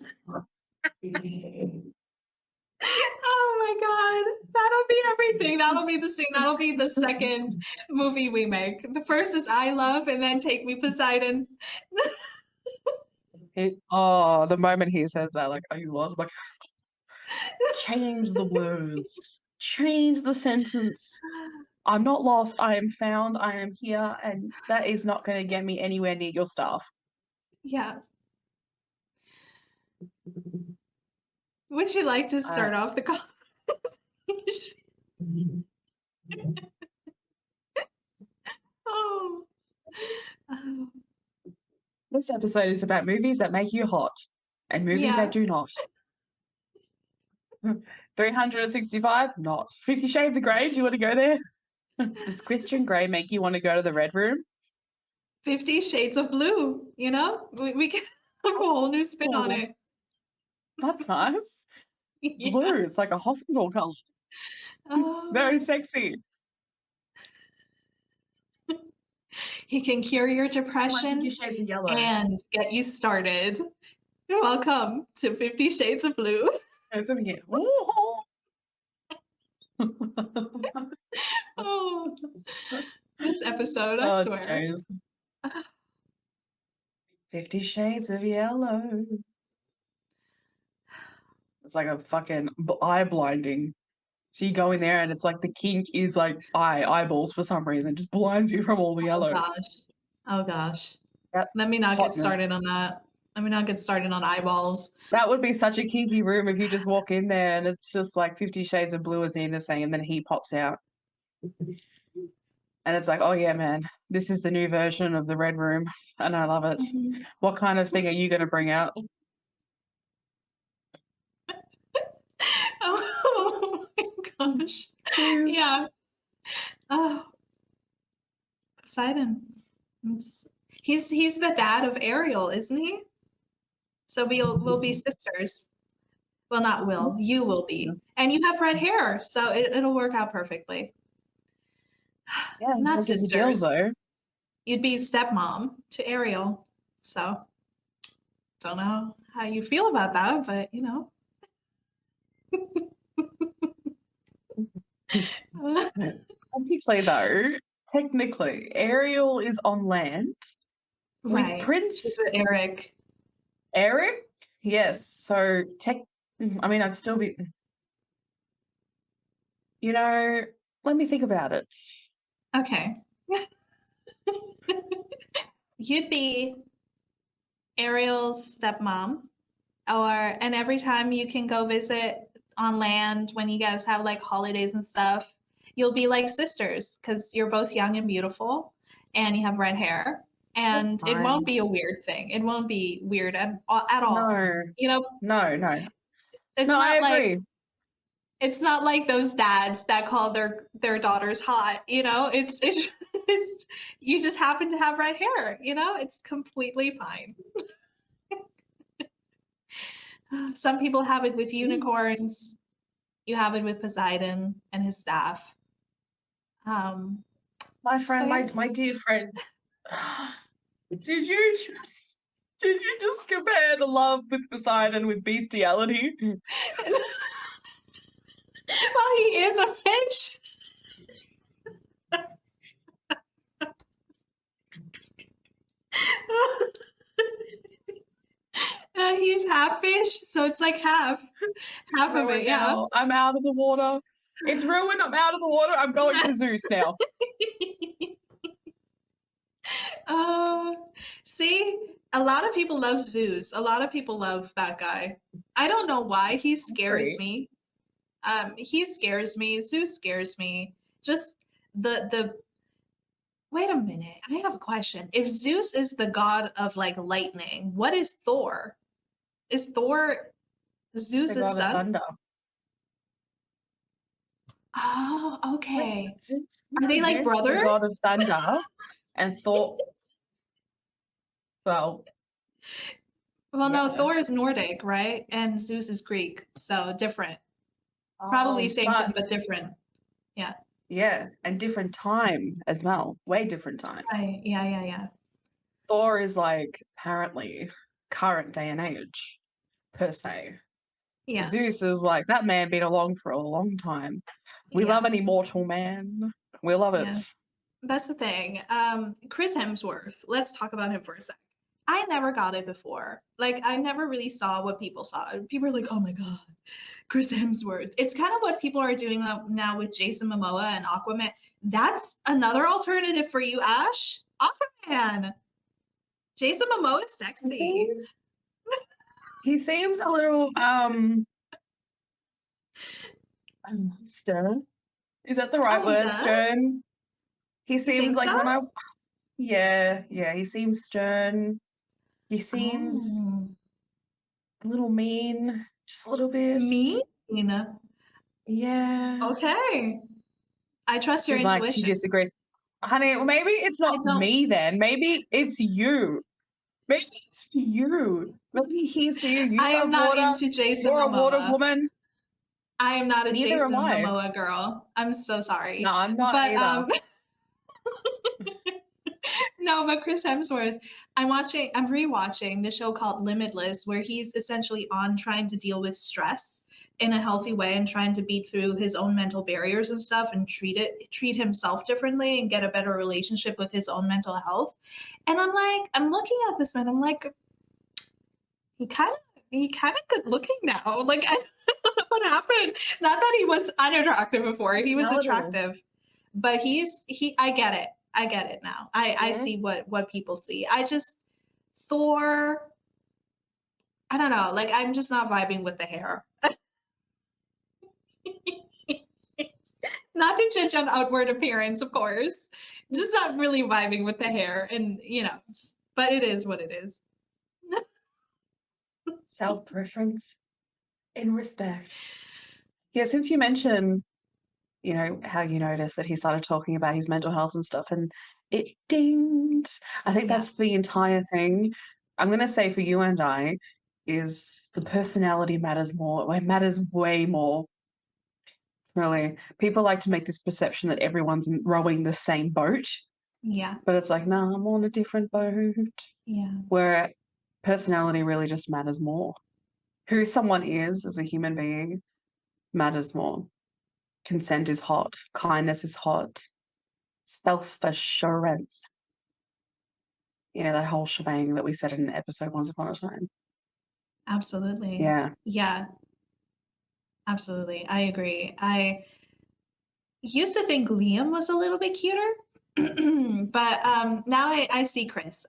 [SPEAKER 1] my god. That'll be everything. That'll be the scene. That'll be the second movie we make. The first is I Love, and then Take Me, Poseidon.
[SPEAKER 2] Oh, the moment he says that, like, "Are you lost?" I'm like, change the words, change the sentence. I'm not lost. I am found. I am here, and that is not going to get me anywhere near your stuff.
[SPEAKER 1] Yeah. Would you like to
[SPEAKER 2] Uh,
[SPEAKER 1] start off the conversation? Oh. Oh.
[SPEAKER 2] this episode is about movies that make you hot and movies that
[SPEAKER 1] Yeah.
[SPEAKER 2] do not. 365, not. 50 Shades of Grey, do you want to go there? Does Christian Grey make you want to go to the Red Room?
[SPEAKER 1] 50 Shades of Blue, We can have a whole new spin on
[SPEAKER 2] Oh,
[SPEAKER 1] it.
[SPEAKER 2] that's nice.
[SPEAKER 1] Yeah.
[SPEAKER 2] Blue, it's like a hospital color. Very
[SPEAKER 1] Oh.
[SPEAKER 2] sexy.
[SPEAKER 1] He can cure your
[SPEAKER 2] Like 50
[SPEAKER 1] depression
[SPEAKER 2] Shades of Yellow.
[SPEAKER 1] and get you started. Welcome to 50 Shades of Blue.
[SPEAKER 2] It's over here. Ooh.
[SPEAKER 1] Oh, this episode, I
[SPEAKER 2] Oh,
[SPEAKER 1] swear.
[SPEAKER 2] jeez. 50 Shades of Yellow. It's like a fucking eye blinding. So you go in there and it's like the kink is like eyeballs for some reason, just blinds you from all the
[SPEAKER 1] Oh
[SPEAKER 2] yellow.
[SPEAKER 1] gosh. Oh gosh.
[SPEAKER 2] That
[SPEAKER 1] Let me not get
[SPEAKER 2] hotness.
[SPEAKER 1] started on that. Let me not get started on eyeballs.
[SPEAKER 2] That would be such a kinky room if you just walk in there and it's just like 50 Shades of Blue, as Nina's saying, and then he pops out. And it's like, oh yeah, man, this is the new version of the Red Room, and I love it.
[SPEAKER 1] Mhm.
[SPEAKER 2] What kind of thing are you going to bring out?
[SPEAKER 1] Oh my gosh.
[SPEAKER 2] Cute.
[SPEAKER 1] Yeah. Oh, Poseidon. It's- he's the dad of Ariel, isn't he? So we'll be sisters. Well, not will. You will be. And you have red hair, so it'll work out perfectly.
[SPEAKER 2] Yeah,
[SPEAKER 1] Not
[SPEAKER 2] look at the deal
[SPEAKER 1] sisters.
[SPEAKER 2] though.
[SPEAKER 1] You'd be stepmom to Ariel. So don't know how you feel about that, but you know.
[SPEAKER 2] Technically, though, technically, Ariel is on land with
[SPEAKER 1] Right. She's
[SPEAKER 2] Prince
[SPEAKER 1] with Eric.
[SPEAKER 2] Eric. Yes, so I mean, I'd still be, you know, let me think about it.
[SPEAKER 1] Okay. You'd be Ariel's stepmom, and every time you can go visit on land when you guys have like holidays and stuff, you'll be like sisters because you're both young and beautiful and you have red hair.
[SPEAKER 2] That's
[SPEAKER 1] And it won't
[SPEAKER 2] fine.
[SPEAKER 1] be a weird thing. It won't be weird at all.
[SPEAKER 2] No,
[SPEAKER 1] You know,
[SPEAKER 2] no.
[SPEAKER 1] it's
[SPEAKER 2] No, I
[SPEAKER 1] not like
[SPEAKER 2] agree.
[SPEAKER 1] it's not like those dads that call their daughters hot, you know? It's you just happen to have red hair, you know? It's completely fine. Some people have it with
[SPEAKER 2] Mm.
[SPEAKER 1] unicorns. You have it with Poseidon and his staff. Um,
[SPEAKER 2] My
[SPEAKER 1] so
[SPEAKER 2] friend,
[SPEAKER 1] yeah.
[SPEAKER 2] my dear friend, did you did you just compare the love with Poseidon with bestiality?
[SPEAKER 1] Well, he is a fish. He's half fish, so it's like half of it,
[SPEAKER 2] Ruined
[SPEAKER 1] yeah.
[SPEAKER 2] now. I'm out of the water. It's ruined. I'm out of the water. I'm going to Zeus now.
[SPEAKER 1] Oh, see, a lot of people love Zeus. A lot of people love that guy. I don't know why. He scares
[SPEAKER 2] Agree.
[SPEAKER 1] me. He scares me. Zeus scares me. Just the wait a minute. I have a question. If Zeus is the god of like lightning, what is Thor? Is Thor
[SPEAKER 2] The
[SPEAKER 1] Zeus's
[SPEAKER 2] god of
[SPEAKER 1] son?
[SPEAKER 2] thunder.
[SPEAKER 1] Oh,
[SPEAKER 2] Wait,
[SPEAKER 1] okay. Are
[SPEAKER 2] no,
[SPEAKER 1] they like
[SPEAKER 2] Zeus, the god of
[SPEAKER 1] brothers?
[SPEAKER 2] thunder, and Thor. Well,
[SPEAKER 1] Well, no,
[SPEAKER 2] yeah.
[SPEAKER 1] Thor is Nordic, right? And Zeus is Greek, so different. Probably same thing,
[SPEAKER 2] But
[SPEAKER 1] but different. Yeah.
[SPEAKER 2] yeah, and different time as well. Way different time.
[SPEAKER 1] Right. Yeah, yeah, yeah.
[SPEAKER 2] Thor is like apparently current day and age per se.
[SPEAKER 1] Yeah.
[SPEAKER 2] Zeus is like that man been along for a long time. We love
[SPEAKER 1] Yeah.
[SPEAKER 2] an immortal man. We love it.
[SPEAKER 1] Yes. That's the thing. Chris Hemsworth. Let's talk about him for a sec. I never got it before. Like I never really saw what people saw. People are like, "Oh my god, Chris Hemsworth." It's kind of what people are doing now with Jason Momoa and Aquaman. That's another alternative for you, Ash. Aquaman. Jason Momoa is
[SPEAKER 2] He
[SPEAKER 1] sexy.
[SPEAKER 2] seems he seems a little stern. Is that the right
[SPEAKER 1] Oh, he
[SPEAKER 2] word?
[SPEAKER 1] does?
[SPEAKER 2] Stern. He
[SPEAKER 1] You
[SPEAKER 2] seems
[SPEAKER 1] think
[SPEAKER 2] like
[SPEAKER 1] so?
[SPEAKER 2] when I yeah, he seems stern. He seems
[SPEAKER 1] Oh,
[SPEAKER 2] a little mean, just a little bit.
[SPEAKER 1] mean.
[SPEAKER 2] Yeah.
[SPEAKER 1] Okay. I trust your
[SPEAKER 2] She's like, she
[SPEAKER 1] intuition.
[SPEAKER 2] disagrees. Honey, well, maybe it's
[SPEAKER 1] I
[SPEAKER 2] not
[SPEAKER 1] don't
[SPEAKER 2] me then. Maybe it's you. Maybe it's for you. Maybe he's for you. You
[SPEAKER 1] I am
[SPEAKER 2] love
[SPEAKER 1] not
[SPEAKER 2] water.
[SPEAKER 1] into Jason
[SPEAKER 2] You're a water
[SPEAKER 1] Momoa.
[SPEAKER 2] woman.
[SPEAKER 1] I am not a
[SPEAKER 2] Neither am
[SPEAKER 1] Jason
[SPEAKER 2] I.
[SPEAKER 1] Momoa girl. I'm so
[SPEAKER 2] No,
[SPEAKER 1] sorry.
[SPEAKER 2] I'm not
[SPEAKER 1] But
[SPEAKER 2] either.
[SPEAKER 1] no, but Chris Hemsworth, I'm rewatching the show called Limitless, where he's essentially on trying to deal with stress in a healthy way and trying to beat through his own mental barriers and stuff and treat himself differently and get a better relationship with his own mental health. And I'm looking at this man, I'm like, he kind of good looking now. Like I don't know what happened. Not that he was unattractive before. He was
[SPEAKER 2] Personality.
[SPEAKER 1] attractive. But he I get it. I get it now. I
[SPEAKER 2] Mhm.
[SPEAKER 1] see what people see. I just Thor, I don't know. Like I'm just not vibing with the hair. Not to judge on outward appearance, of course. just not really vibing with the hair, and but it is what it is.
[SPEAKER 2] Self-preference and respect. Yeah, since you mentioned, how you noticed that he started talking about his mental health and stuff, and it dinged. I think
[SPEAKER 1] Yeah,
[SPEAKER 2] that's the entire thing. I'm gonna say for you and I is the personality matters more. It matters way more. Really. People like to make this perception that everyone's rowing the same boat,
[SPEAKER 1] yeah,
[SPEAKER 2] but it's like, no, I'm on a different boat.
[SPEAKER 1] yeah,
[SPEAKER 2] Where personality really just matters more. Who someone is as a human being matters more. Consent is hot, kindness is hot, self assurance, that whole shebang that we said in an episode once upon a time.
[SPEAKER 1] absolutely.
[SPEAKER 2] Yeah.
[SPEAKER 1] Yeah, absolutely. I agree. I used to think Liam was a little bit cuter, but now I see Chris.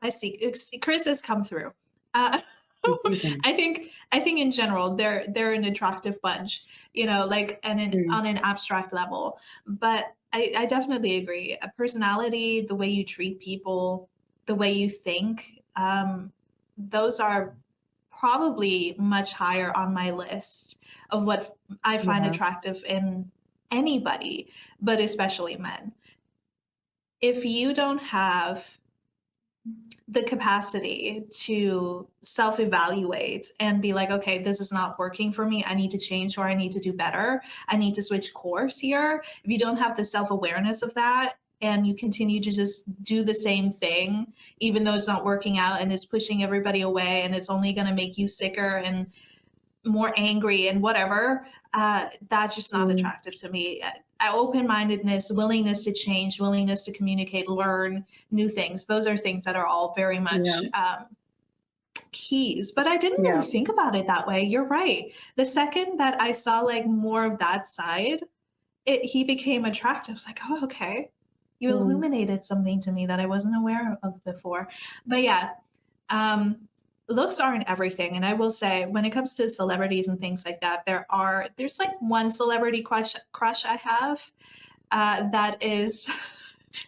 [SPEAKER 1] Chris has come through. Uh,
[SPEAKER 2] Who sees him?
[SPEAKER 1] I think in general they're an attractive bunch, like
[SPEAKER 2] Mm,
[SPEAKER 1] on an abstract level. But I definitely agree. A personality, the way you treat people, the way you think, those are probably much higher on my list of what I find
[SPEAKER 2] yeah.
[SPEAKER 1] attractive in anybody, but especially men. If you don't have the capacity to self evaluate and be like, okay, this is not working for me. I need to change or I need to do better. I need to switch course here. If you don't have the self awareness of that, and you continue to just do the same thing, even though it's not working out and it's pushing everybody away and it's only going to make you sicker and more angry and whatever, that's just not
[SPEAKER 2] Mm,
[SPEAKER 1] attractive to me. Open-mindedness, willingness to change, willingness to communicate, learn new things, those are things that are all very
[SPEAKER 2] yeah.
[SPEAKER 1] much keys. But I didn't really
[SPEAKER 2] Yeah.
[SPEAKER 1] think about it that way. You're right. The second that I saw like more of that side, he became attractive. I was like, oh, okay, you
[SPEAKER 2] Mm,
[SPEAKER 1] illuminated something to me that I wasn't aware of before. But yeah, um, looks aren't everything. And I will say, when it comes to celebrities and things like that, there's like one celebrity crush I have that is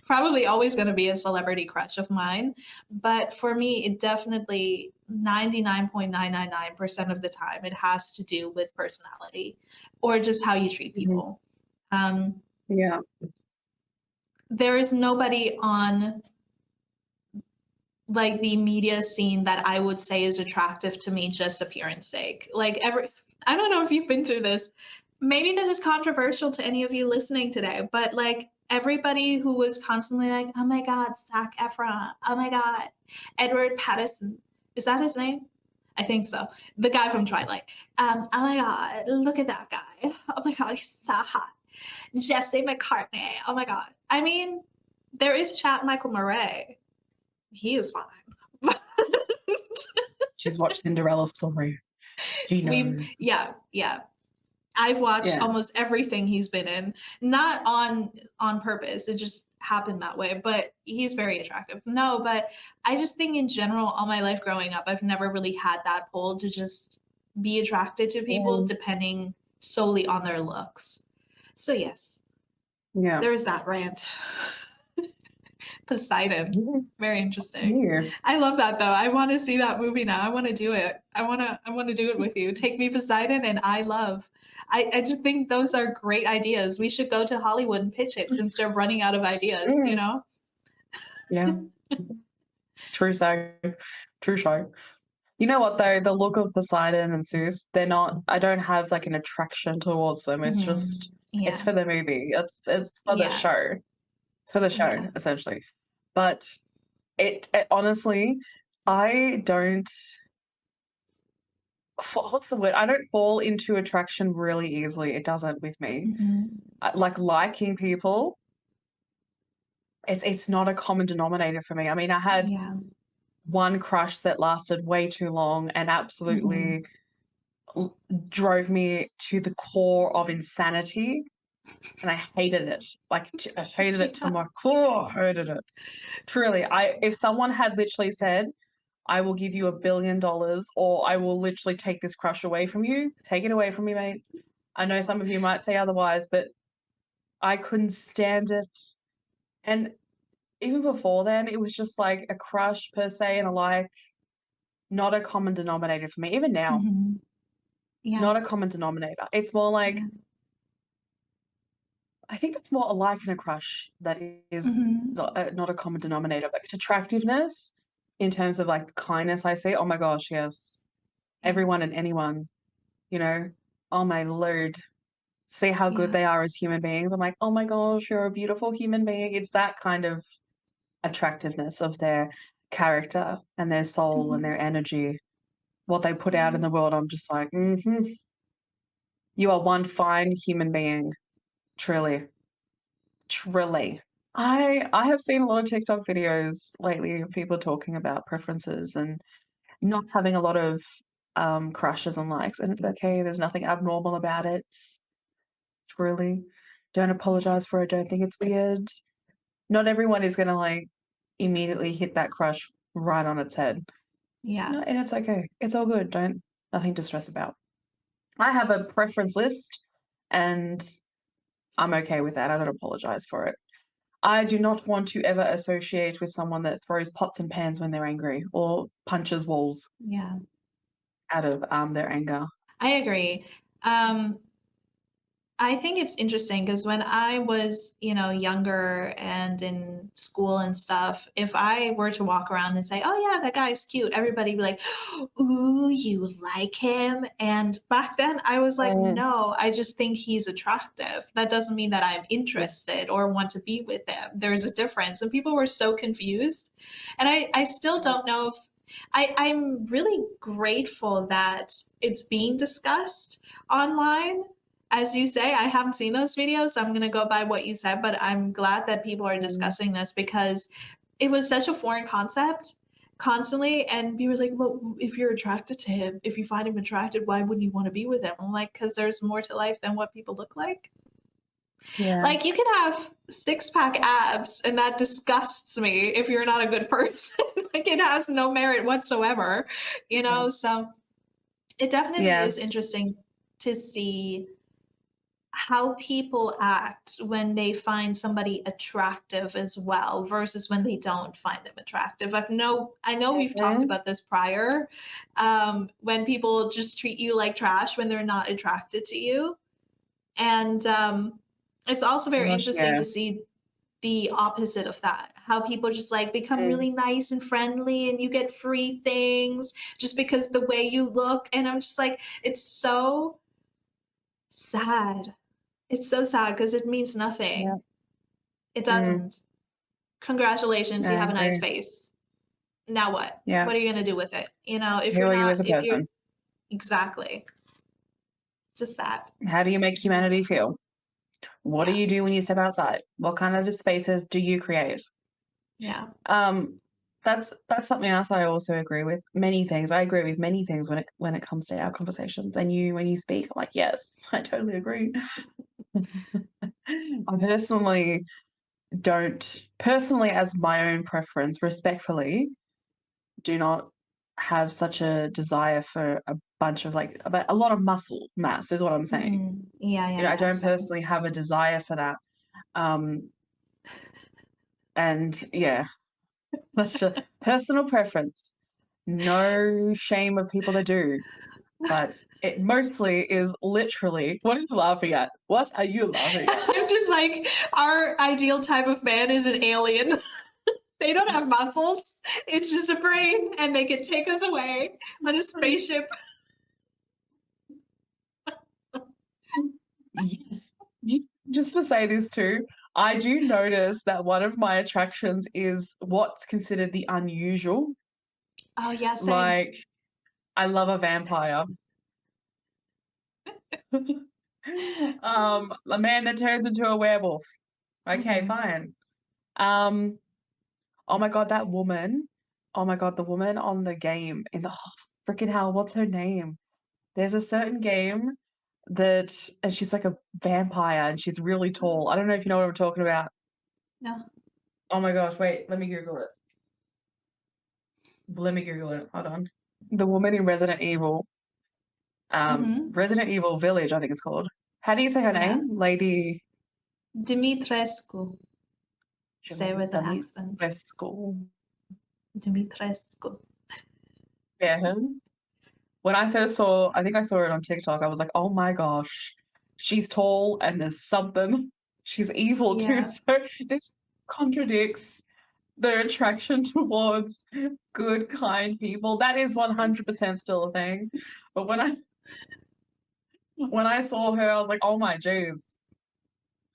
[SPEAKER 1] probably always going to be a celebrity crush of mine. But for me, it definitely 99.999% of the time, it has to do with personality or just how you treat
[SPEAKER 2] mhm,
[SPEAKER 1] people. Um,
[SPEAKER 2] yeah.
[SPEAKER 1] there is nobody on like the media scene that I would say is attractive to me just appearance sake. I don't know if you've been through this. Maybe this is controversial to any of you listening today, but like everybody who was constantly like, "Oh my god, Zac Efron. Oh my god, Edward Pattinson. Is that his name? I think so. The guy from Twilight. Oh my god, look at that guy. Oh my god, he's so hot. Jesse McCartney. Oh my god. I mean, there is Chad Michael Murray. He is fine.
[SPEAKER 2] She's watched Cinderella story. She knows.
[SPEAKER 1] Yeah. I've watched
[SPEAKER 2] Yeah.
[SPEAKER 1] almost everything he's been in, not on purpose. It just happened that way, but he's very attractive. No, but I just think in general, all my life growing up, I've never really had that pull to just be attracted to people
[SPEAKER 2] Yeah.
[SPEAKER 1] depending solely on their looks. So yes,
[SPEAKER 2] Yeah.
[SPEAKER 1] there's that rant. Poseidon.
[SPEAKER 2] Yeah.
[SPEAKER 1] Very interesting.
[SPEAKER 2] Yeah.
[SPEAKER 1] I love that though. I want to see that movie now. I want to do it. I want to do it with you. Take me Poseidon and I love. I just think those are great ideas. We should go to Hollywood and pitch it since they're running out of ideas, you
[SPEAKER 2] Mm,
[SPEAKER 1] know?
[SPEAKER 2] yeah. True so. True show. You know what though? The look of Poseidon and Zeus, they're not. I don't have like an attraction towards them. It's just, it's
[SPEAKER 1] Yeah.
[SPEAKER 2] for the movie. It's for the
[SPEAKER 1] Yeah.
[SPEAKER 2] show. It's for the show,
[SPEAKER 1] Yeah.
[SPEAKER 2] essentially. But it honestly, I don't. What's the word? I don't fall into attraction really easily. It doesn't with me.
[SPEAKER 1] Mhm.
[SPEAKER 2] Like liking people, it's not a common denominator for me. I mean, I had
[SPEAKER 1] Yeah.
[SPEAKER 2] one crush that lasted way too long and
[SPEAKER 1] Mhm.
[SPEAKER 2] absolutely drove me to the core of insanity, and I hated it. Like I hated it to
[SPEAKER 1] Yeah.
[SPEAKER 2] my core. I hated it. Truly, I if someone had literally said, "I will give you $1 billion," or "I will literally take this crush away from you," take it away from me, mate. I know some of you might say otherwise, but I couldn't stand it. And even before then, it was just like a crush per se, and like not a common denominator for me. Even now,
[SPEAKER 1] Mhm. Yeah,
[SPEAKER 2] not a common denominator. It's more like
[SPEAKER 1] yeah.
[SPEAKER 2] I think it's more a like and a crush that is
[SPEAKER 1] Mhm.
[SPEAKER 2] not a common denominator, but attractiveness in terms of like kindness. I say, oh my gosh, yes,
[SPEAKER 1] Yeah,
[SPEAKER 2] everyone and anyone, you know, oh my lord, see how good
[SPEAKER 1] yeah.
[SPEAKER 2] they are as human beings. I'm like, oh my gosh, you're a beautiful human being. It's that kind of attractiveness of their character and their soul and
[SPEAKER 1] Mhm.
[SPEAKER 2] their energy, what they put out in
[SPEAKER 1] Yeah,
[SPEAKER 2] the world. I'm just like, you are one fine human being, truly, truly. I have seen a lot of TikTok videos lately of people talking about preferences and not having a lot of crushes and likes, and it's okay. There's nothing abnormal about it. Truly, don't
[SPEAKER 1] yeah,
[SPEAKER 2] apologize for it. Don't think it's weird. Not everyone is gonna like immediately hit that crush right on its head.
[SPEAKER 1] yeah.
[SPEAKER 2] No, and it's okay. It's all good. Don't nothing to stress about. I have a preference list and I'm okay with that. I don't apologize for it. I do not want to ever associate with someone that throws pots and pans when they're angry or punches walls
[SPEAKER 1] Yeah.
[SPEAKER 2] out of their anger.
[SPEAKER 1] I agree. Um, I think it's interesting because when I was, younger and in school and stuff, if I were to walk around and say, "Oh yeah, that guy's cute," everybody would be like, "Ooh, you like him?" And back then, I was like,
[SPEAKER 2] Mm,
[SPEAKER 1] "No, I just think he's attractive. That doesn't mean that I'm
[SPEAKER 2] yeah.
[SPEAKER 1] interested or want to be with him. There's a difference." And people were so confused, and I still don't know if I'm really grateful that it's being discussed online. As you say, I haven't seen those videos, so I'm gonna go by what you said, but I'm glad that people are
[SPEAKER 2] Mm,
[SPEAKER 1] discussing this because it was such a foreign concept constantly, and people were like, "Well, if you're attracted to him, if you find him attractive, why wouldn't you wanna be with him?" I'm like, "'Cause there's more to life than what people look like."
[SPEAKER 2] yeah.
[SPEAKER 1] Like, you can have six-pack abs, and that disgusts me if you're not a good person. Like, it has no merit whatsoever, So it definitely is
[SPEAKER 2] Yes.
[SPEAKER 1] interesting to see how people act when they find somebody attractive as well versus when they don't find them attractive. I know we've talked
[SPEAKER 2] Mhm.
[SPEAKER 1] about this prior, when people just treat you like trash when they're not attracted to you, and it's also very
[SPEAKER 2] Gosh,
[SPEAKER 1] interesting
[SPEAKER 2] yeah.
[SPEAKER 1] to see the opposite of that, how people just like become
[SPEAKER 2] Mm,
[SPEAKER 1] really nice and friendly and you get free things just because the way you look, and I'm just like, it's so sad. It's so sad because it means
[SPEAKER 2] yeah.
[SPEAKER 1] nothing. It
[SPEAKER 2] Mm,
[SPEAKER 1] doesn't. Congratulations, you
[SPEAKER 2] I
[SPEAKER 1] have a nice
[SPEAKER 2] agree.
[SPEAKER 1] face. Now what?
[SPEAKER 2] Yeah.
[SPEAKER 1] What are you gonna do with it?
[SPEAKER 2] Who are you as a
[SPEAKER 1] if you're
[SPEAKER 2] person?
[SPEAKER 1] exactly, just that.
[SPEAKER 2] How do you make humanity feel? What do
[SPEAKER 1] Yeah,
[SPEAKER 2] you do when you step outside? What kind of spaces do you create?
[SPEAKER 1] yeah.
[SPEAKER 2] Um, that's something else I also agree with. Many things. I agree with many things when it comes to our conversations. And you when you speak, I'm like, yes, I totally agree. I personally as my own preference, respectfully, do not have such a desire for a bunch of like about a lot of muscle mass is what I'm saying.
[SPEAKER 1] Mhm. Yeah,
[SPEAKER 2] You
[SPEAKER 1] yeah,
[SPEAKER 2] know, I
[SPEAKER 1] yeah,
[SPEAKER 2] don't
[SPEAKER 1] same.
[SPEAKER 2] personally have a desire for that. Um, and yeah, that's just personal preference. No shame of people that do, but it mostly is literally what are you laughing at? What are you laughing at?
[SPEAKER 1] I'm just like, our ideal type of man is an alien. They don't have muscles. It's just a brain, and they can take us away on a spaceship.
[SPEAKER 2] Yes. Just to say this too, I do notice that one of my attractions is what's considered the unusual.
[SPEAKER 1] Oh, yeah, same.
[SPEAKER 2] Like, I love a vampire. A man that turns into a werewolf. Okay,
[SPEAKER 1] Mhm.
[SPEAKER 2] fine. Um, oh my God, that woman. Oh my God, the woman on the game in the freaking hell, what's her name? There's a certain game and she's like a vampire and she's really
[SPEAKER 1] Oh,
[SPEAKER 2] tall. I don't know if you know what I'm talking about.
[SPEAKER 1] no.
[SPEAKER 2] Oh my gosh, wait, let me Google it. Let me Google it. Hold on. The woman in
[SPEAKER 1] Mhm.
[SPEAKER 2] Resident Evil Village, I think it's called. How do you say her
[SPEAKER 1] Yeah.
[SPEAKER 2] name? Lady
[SPEAKER 1] Dimitrescu. Say it with an accent.
[SPEAKER 2] Dimitrescu.
[SPEAKER 1] Dimitrescu.
[SPEAKER 2] Yeah. When I first saw, I think I saw it on TikTok, I was like, oh my gosh, she's tall and there's something. She's evil too.
[SPEAKER 1] Yeah.
[SPEAKER 2] So this contradicts the attraction towards good, kind people. That is 100% still a thing. But when I saw her, I was like, oh my jeez.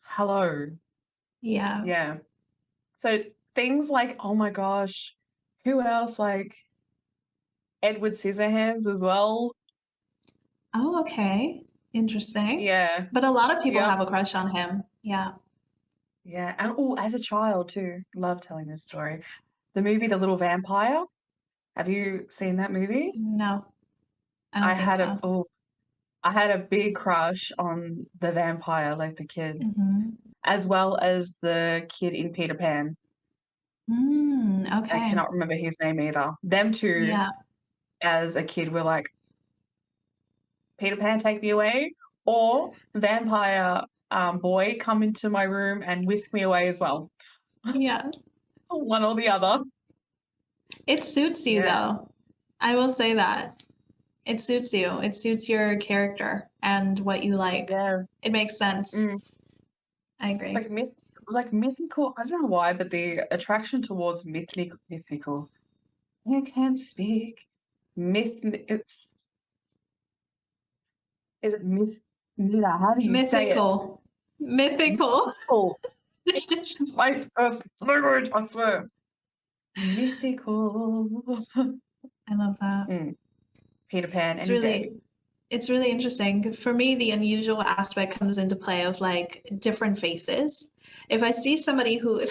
[SPEAKER 2] Hello.
[SPEAKER 1] Yeah.
[SPEAKER 2] Yeah. So things like, oh my gosh, who else? Like Edward Scissorhands as well.
[SPEAKER 1] Oh, okay. Interesting.
[SPEAKER 2] Yeah.
[SPEAKER 1] But a lot of people
[SPEAKER 2] Yep.
[SPEAKER 1] have a crush on him. Yeah.
[SPEAKER 2] Yeah. And oh, as a child too, love telling this story. The movie The Little Vampire. Have you seen that movie?
[SPEAKER 1] No, I
[SPEAKER 2] I
[SPEAKER 1] don't think
[SPEAKER 2] had a
[SPEAKER 1] so.
[SPEAKER 2] oh, I had a big crush on the vampire, like the kid,
[SPEAKER 1] Mhm.
[SPEAKER 2] as well as the kid in Peter Pan. I
[SPEAKER 1] Okay.
[SPEAKER 2] cannot remember his name either. Them two,
[SPEAKER 1] Yeah.
[SPEAKER 2] as a kid, were like, Peter Pan, take me away, or vampire boy, come into my room and whisk me away as well.
[SPEAKER 1] Yeah.
[SPEAKER 2] One or the other.
[SPEAKER 1] It suits you
[SPEAKER 2] Yeah.
[SPEAKER 1] though. I will say that. It suits you. It suits your character and what you like.
[SPEAKER 2] Yeah.
[SPEAKER 1] It makes sense.
[SPEAKER 2] Mm.
[SPEAKER 1] I agree.
[SPEAKER 2] Like mythical. I don't know why, but the attraction towards mythical. I can't speak. Is it myth? Nina, how do you say it?
[SPEAKER 1] Mythical. Mythical.
[SPEAKER 2] Mythical. It's just my first language, I swear. Mythical.
[SPEAKER 1] I love that.
[SPEAKER 2] Mm, Peter Pan
[SPEAKER 1] It's
[SPEAKER 2] any day.
[SPEAKER 1] really it's really interesting. For me, the unusual aspect comes into play of like different faces. If I see somebody who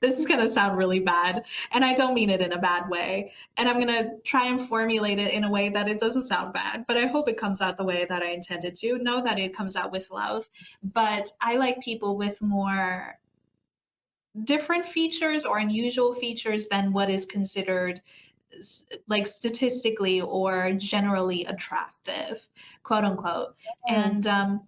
[SPEAKER 1] this is going to sound really bad, and I don't mean it in a bad way, and I'm going to try and formulate it in a way that it doesn't sound bad, but I hope it comes out the way that I intended to. Know that it comes out with love. But I like people with more different features or unusual features than what is considered like statistically or generally attractive, quote unquote.
[SPEAKER 2] Mm.
[SPEAKER 1] And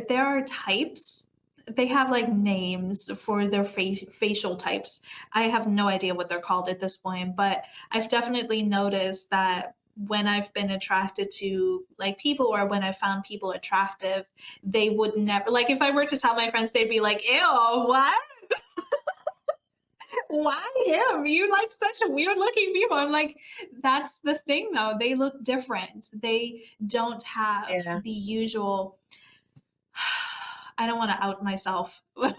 [SPEAKER 1] there are types. They have like names for their facial types. I have no idea what they're called at this point, but I've definitely noticed that when I've been attracted to like people or when I found people attractive, they would never like if I were to tell my friends, they'd be like, ew, what? Why him? You like such weird looking people. I'm like, that's the thing though. They look different. They don't have
[SPEAKER 2] Yeah.
[SPEAKER 1] the usual I don't want to out myself. But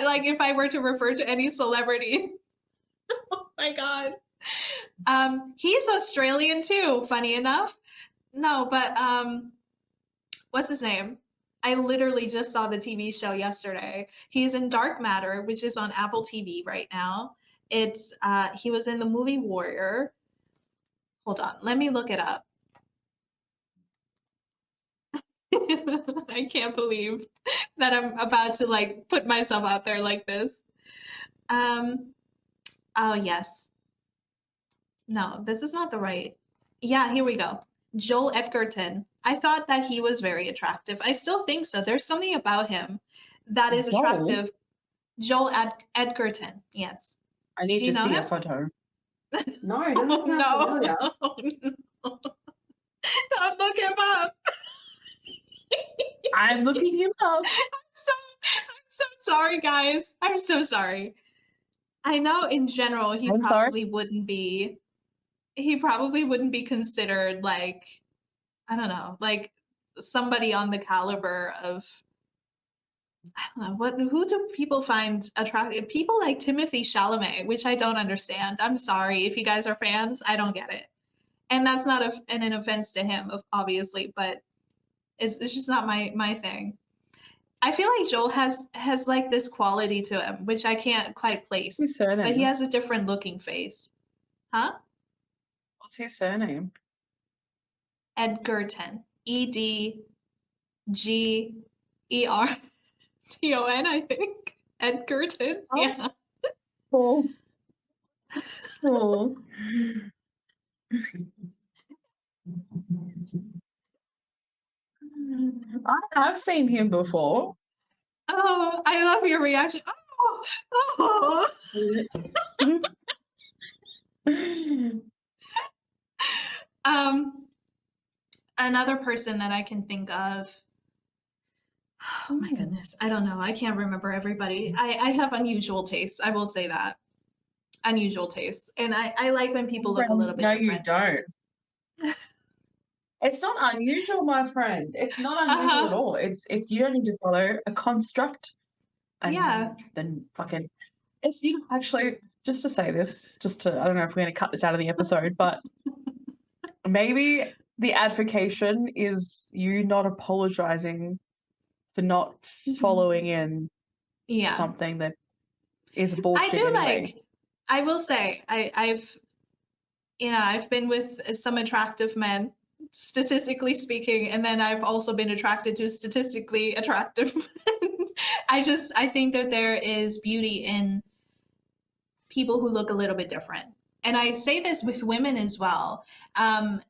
[SPEAKER 1] like if I were to refer to any celebrity, oh my god. He's Australian too, funny enough. No, but what's his name? I literally just saw the TV show yesterday. He's in Dark Matter, which is on Apple TV right now. It's he was in the movie Warrior. Hold on, let me look it up. I can't believe that I'm about to like put myself out there like this. Um oh yes. No, this is not the right. Yeah, here we go. Joel Edgerton. I thought that he was very attractive. I still think so. There's something about him that is
[SPEAKER 2] Joel,
[SPEAKER 1] attractive. Joel Edgerton. Yes.
[SPEAKER 2] I
[SPEAKER 1] Do
[SPEAKER 2] need
[SPEAKER 1] you
[SPEAKER 2] to
[SPEAKER 1] know
[SPEAKER 2] see a
[SPEAKER 1] him?
[SPEAKER 2] photo. No, it doesn't
[SPEAKER 1] Oh
[SPEAKER 2] sound familiar.
[SPEAKER 1] no. Oh, no. Don't look him up.
[SPEAKER 2] I'm looking him up.
[SPEAKER 1] I'm so sorry, guys. I'm so sorry. I know in general
[SPEAKER 2] I'm sorry.
[SPEAKER 1] he probably wouldn't be considered like I don't know, like somebody on the caliber of I don't know what who do people find attractive? People like Timothy Chalamet, which I don't understand. I'm sorry if you guys are fans, I don't get it. And that's not an offense to him, obviously, but it's just not my thing. I feel like Joel has like this quality to him, which I can't quite
[SPEAKER 2] His
[SPEAKER 1] place, but he
[SPEAKER 2] surname.
[SPEAKER 1] has a different looking face. Huh?
[SPEAKER 2] What's his surname?
[SPEAKER 1] Edgerton. Edgerton, I think. Edgerton.
[SPEAKER 2] Oh,
[SPEAKER 1] Yeah.
[SPEAKER 2] cool. Cool. I have seen him before.
[SPEAKER 1] Oh, I love your reaction. Oh, another person that I can think of. Oh my goodness, I don't know. I can't remember everybody. I have unusual tastes. I will say that. Unusual tastes. And I like when people look a little bit
[SPEAKER 2] No, you
[SPEAKER 1] different.
[SPEAKER 2] don't. It's not unusual, my friend. It's not unusual at
[SPEAKER 1] Uh-huh.
[SPEAKER 2] all. It's you don't need to follow a construct and
[SPEAKER 1] Yeah.
[SPEAKER 2] then fucking it's you actually just to say this, just to I don't know if we're gonna cut this out of the episode, but maybe the advocation is you not apologizing for not
[SPEAKER 1] Mhm.
[SPEAKER 2] following in
[SPEAKER 1] Yeah.
[SPEAKER 2] something that is
[SPEAKER 1] I
[SPEAKER 2] bullshit
[SPEAKER 1] do
[SPEAKER 2] anyway.
[SPEAKER 1] like, I will say, I've been with some attractive men, statistically speaking, and then I've also been attracted to statistically attractive men. I think that there is beauty in people who look a little bit different. And I say this with women as well. Um,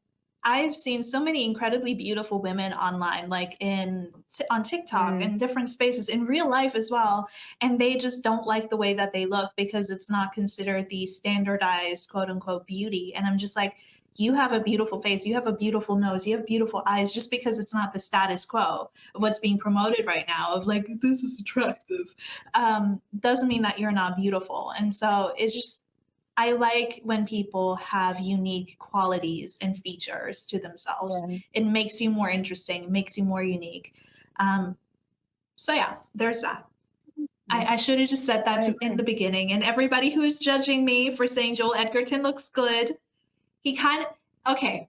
[SPEAKER 1] I've seen so many incredibly beautiful women online, like on TikTok
[SPEAKER 2] Mm,
[SPEAKER 1] and different spaces in real life as well, and they just don't like the way that they look because it's not considered the standardized quote unquote beauty. And I'm just like, you have a beautiful face, you have a beautiful nose, you have beautiful eyes. Just because it's not the status quo of what's being promoted right now, of like this is attractive, doesn't mean that you're not beautiful. And so it's just I like when people have unique qualities and features to themselves.
[SPEAKER 2] yeah,
[SPEAKER 1] It makes you more interesting, makes you more unique. Um, so yeah, there's that. I should have just said that
[SPEAKER 2] I
[SPEAKER 1] in
[SPEAKER 2] agree.
[SPEAKER 1] the beginning. And everybody who is judging me for saying Joel Edgerton looks good, he kind of okay.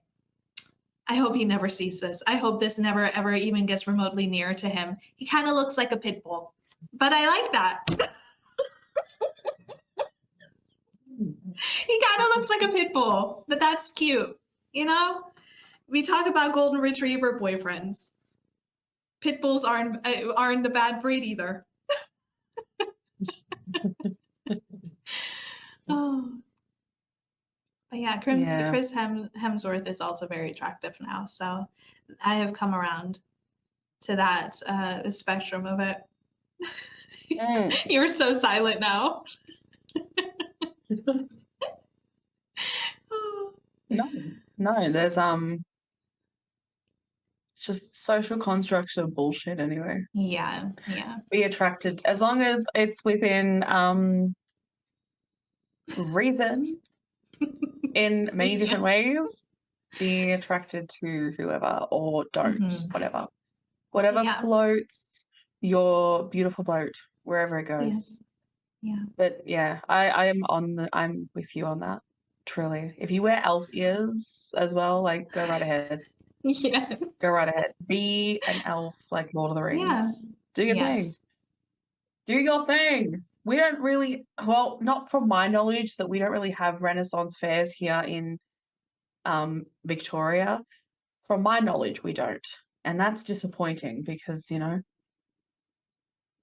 [SPEAKER 1] I hope he never sees this. I hope this never ever even gets remotely near to him. He kind of looks like a pit bull, but I like that. He kind of looks like a pit bull, but that's cute. You know, we talk about golden retriever boyfriends. Pit bulls aren't the bad breed either. Oh, but yeah,
[SPEAKER 2] Yeah.
[SPEAKER 1] Chris Hemsworth is also very attractive now. So I have come around to that spectrum of it.
[SPEAKER 2] Mm.
[SPEAKER 1] You're so silent now.
[SPEAKER 2] No, no, there's it's just social constructs of bullshit anyway.
[SPEAKER 1] Yeah, yeah,
[SPEAKER 2] Be attracted as long as it's within reason in many
[SPEAKER 1] yeah.
[SPEAKER 2] different ways. Be attracted to whoever or don't,
[SPEAKER 1] Hmm.
[SPEAKER 2] whatever. Whatever
[SPEAKER 1] Yeah,
[SPEAKER 2] floats your beautiful boat, wherever it goes.
[SPEAKER 1] yes, yeah,
[SPEAKER 2] But yeah, I'm with you on that. Truly. If you wear elf ears as well, like go right ahead.
[SPEAKER 1] yes,
[SPEAKER 2] Go right ahead. Be an elf like Lord of the
[SPEAKER 1] yeah,
[SPEAKER 2] Rings. Do your thing.
[SPEAKER 1] yes,
[SPEAKER 2] Do your thing. We don't really, well, not from my knowledge, that we don't really have Renaissance fairs here in Victoria. From my knowledge, we don't. And that's disappointing because, the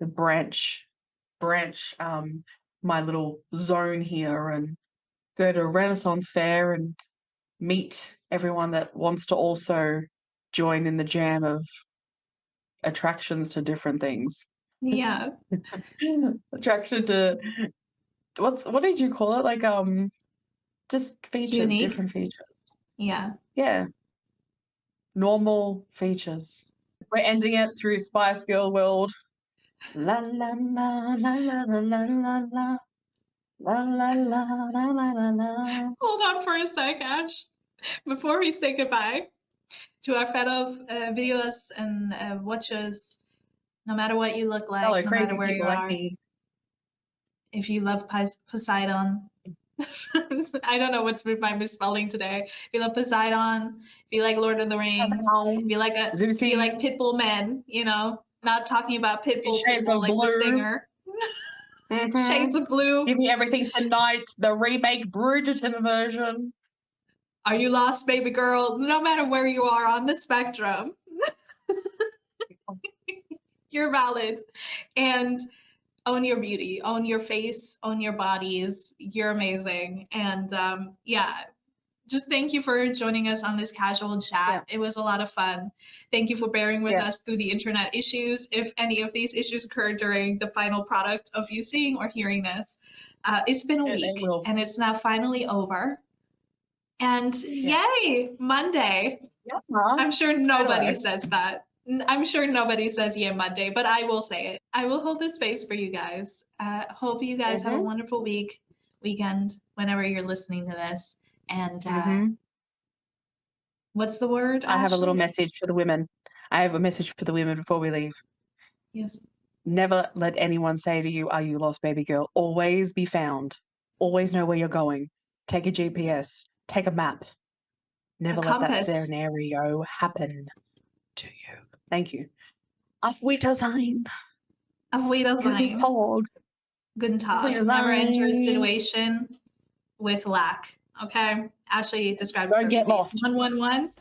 [SPEAKER 2] branch my little zone here and go to a Renaissance fair and meet everyone that wants to also join in the jam of attractions to different things.
[SPEAKER 1] yeah.
[SPEAKER 2] Attraction to what did you call it? Like just features,
[SPEAKER 1] Unique.
[SPEAKER 2] different features.
[SPEAKER 1] Yeah.
[SPEAKER 2] Yeah, normal features. We're ending it through Spice Girl World. La la la la la la la la la la la la la la la la.
[SPEAKER 1] Hold on for a sec, Ash. Before we say goodbye to our fellow viewers and watchers, no matter what you look like,
[SPEAKER 2] Hello,
[SPEAKER 1] no matter
[SPEAKER 2] crazy
[SPEAKER 1] where you
[SPEAKER 2] people like
[SPEAKER 1] are,
[SPEAKER 2] me.
[SPEAKER 1] if you love Poseidon, I don't know what's with my misspelling today. If you love Poseidon, if you like Lord of the Rings, if you like
[SPEAKER 2] Zeus's
[SPEAKER 1] Pitbull men, not talking about
[SPEAKER 2] Shades
[SPEAKER 1] Pitbull
[SPEAKER 2] of
[SPEAKER 1] like the
[SPEAKER 2] Blue.
[SPEAKER 1] singer,
[SPEAKER 2] Mm-hmm.
[SPEAKER 1] Shades of Blue.
[SPEAKER 2] Give me everything tonight. The remake Bridgerton version.
[SPEAKER 1] Are you lost, baby girl? No matter where you are on the spectrum, you're valid. And own your beauty, own your face, own your bodies. You're amazing. And yeah, just thank you for joining us on this casual
[SPEAKER 2] Yeah.
[SPEAKER 1] chat. It was a lot of fun. Thank you for bearing with
[SPEAKER 2] Yeah.
[SPEAKER 1] us through the internet issues. If any of these issues occurred during the final product of you seeing or hearing this, it's been a
[SPEAKER 2] It
[SPEAKER 1] week
[SPEAKER 2] will.
[SPEAKER 1] and it's now finally over. And
[SPEAKER 2] Yeah.
[SPEAKER 1] yay, Monday.
[SPEAKER 2] Yeah.
[SPEAKER 1] I'm sure
[SPEAKER 2] I
[SPEAKER 1] nobody
[SPEAKER 2] know.
[SPEAKER 1] says that. I'm sure nobody says yeah Monday, but I will say it. I will hold the space for you guys. Hope you guys have a
[SPEAKER 2] Mhm.
[SPEAKER 1] wonderful weekend, whenever you're listening to this. And
[SPEAKER 2] Mhm.
[SPEAKER 1] what's the word,
[SPEAKER 2] I have a little
[SPEAKER 1] Ashley?
[SPEAKER 2] message for the women. I have a message for the women before we leave.
[SPEAKER 1] Yes.
[SPEAKER 2] Never let anyone say to you, "Are you lost, baby girl?" Always be found. Always know where you're going. Take a GPS. Take a map.
[SPEAKER 1] A
[SPEAKER 2] Never let that
[SPEAKER 1] compass.
[SPEAKER 2] scenario happen to you. Thank you. Auf Wiedersehen.
[SPEAKER 1] Auf
[SPEAKER 2] Guten
[SPEAKER 1] Wiedersehen.
[SPEAKER 2] Tag.
[SPEAKER 1] Guten
[SPEAKER 2] Auf
[SPEAKER 1] Tag. Never enter a
[SPEAKER 2] Wiedersehen.
[SPEAKER 1] situation with lack. Okay? Ashley described it
[SPEAKER 2] Don't get
[SPEAKER 1] perfectly. It's
[SPEAKER 2] lost.
[SPEAKER 1] 111.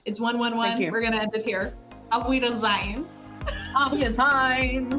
[SPEAKER 1] It's
[SPEAKER 2] Thank
[SPEAKER 1] 111.
[SPEAKER 2] you.
[SPEAKER 1] We're going to end it here. Auf Wiedersehen.
[SPEAKER 2] Auf Wiedersehen.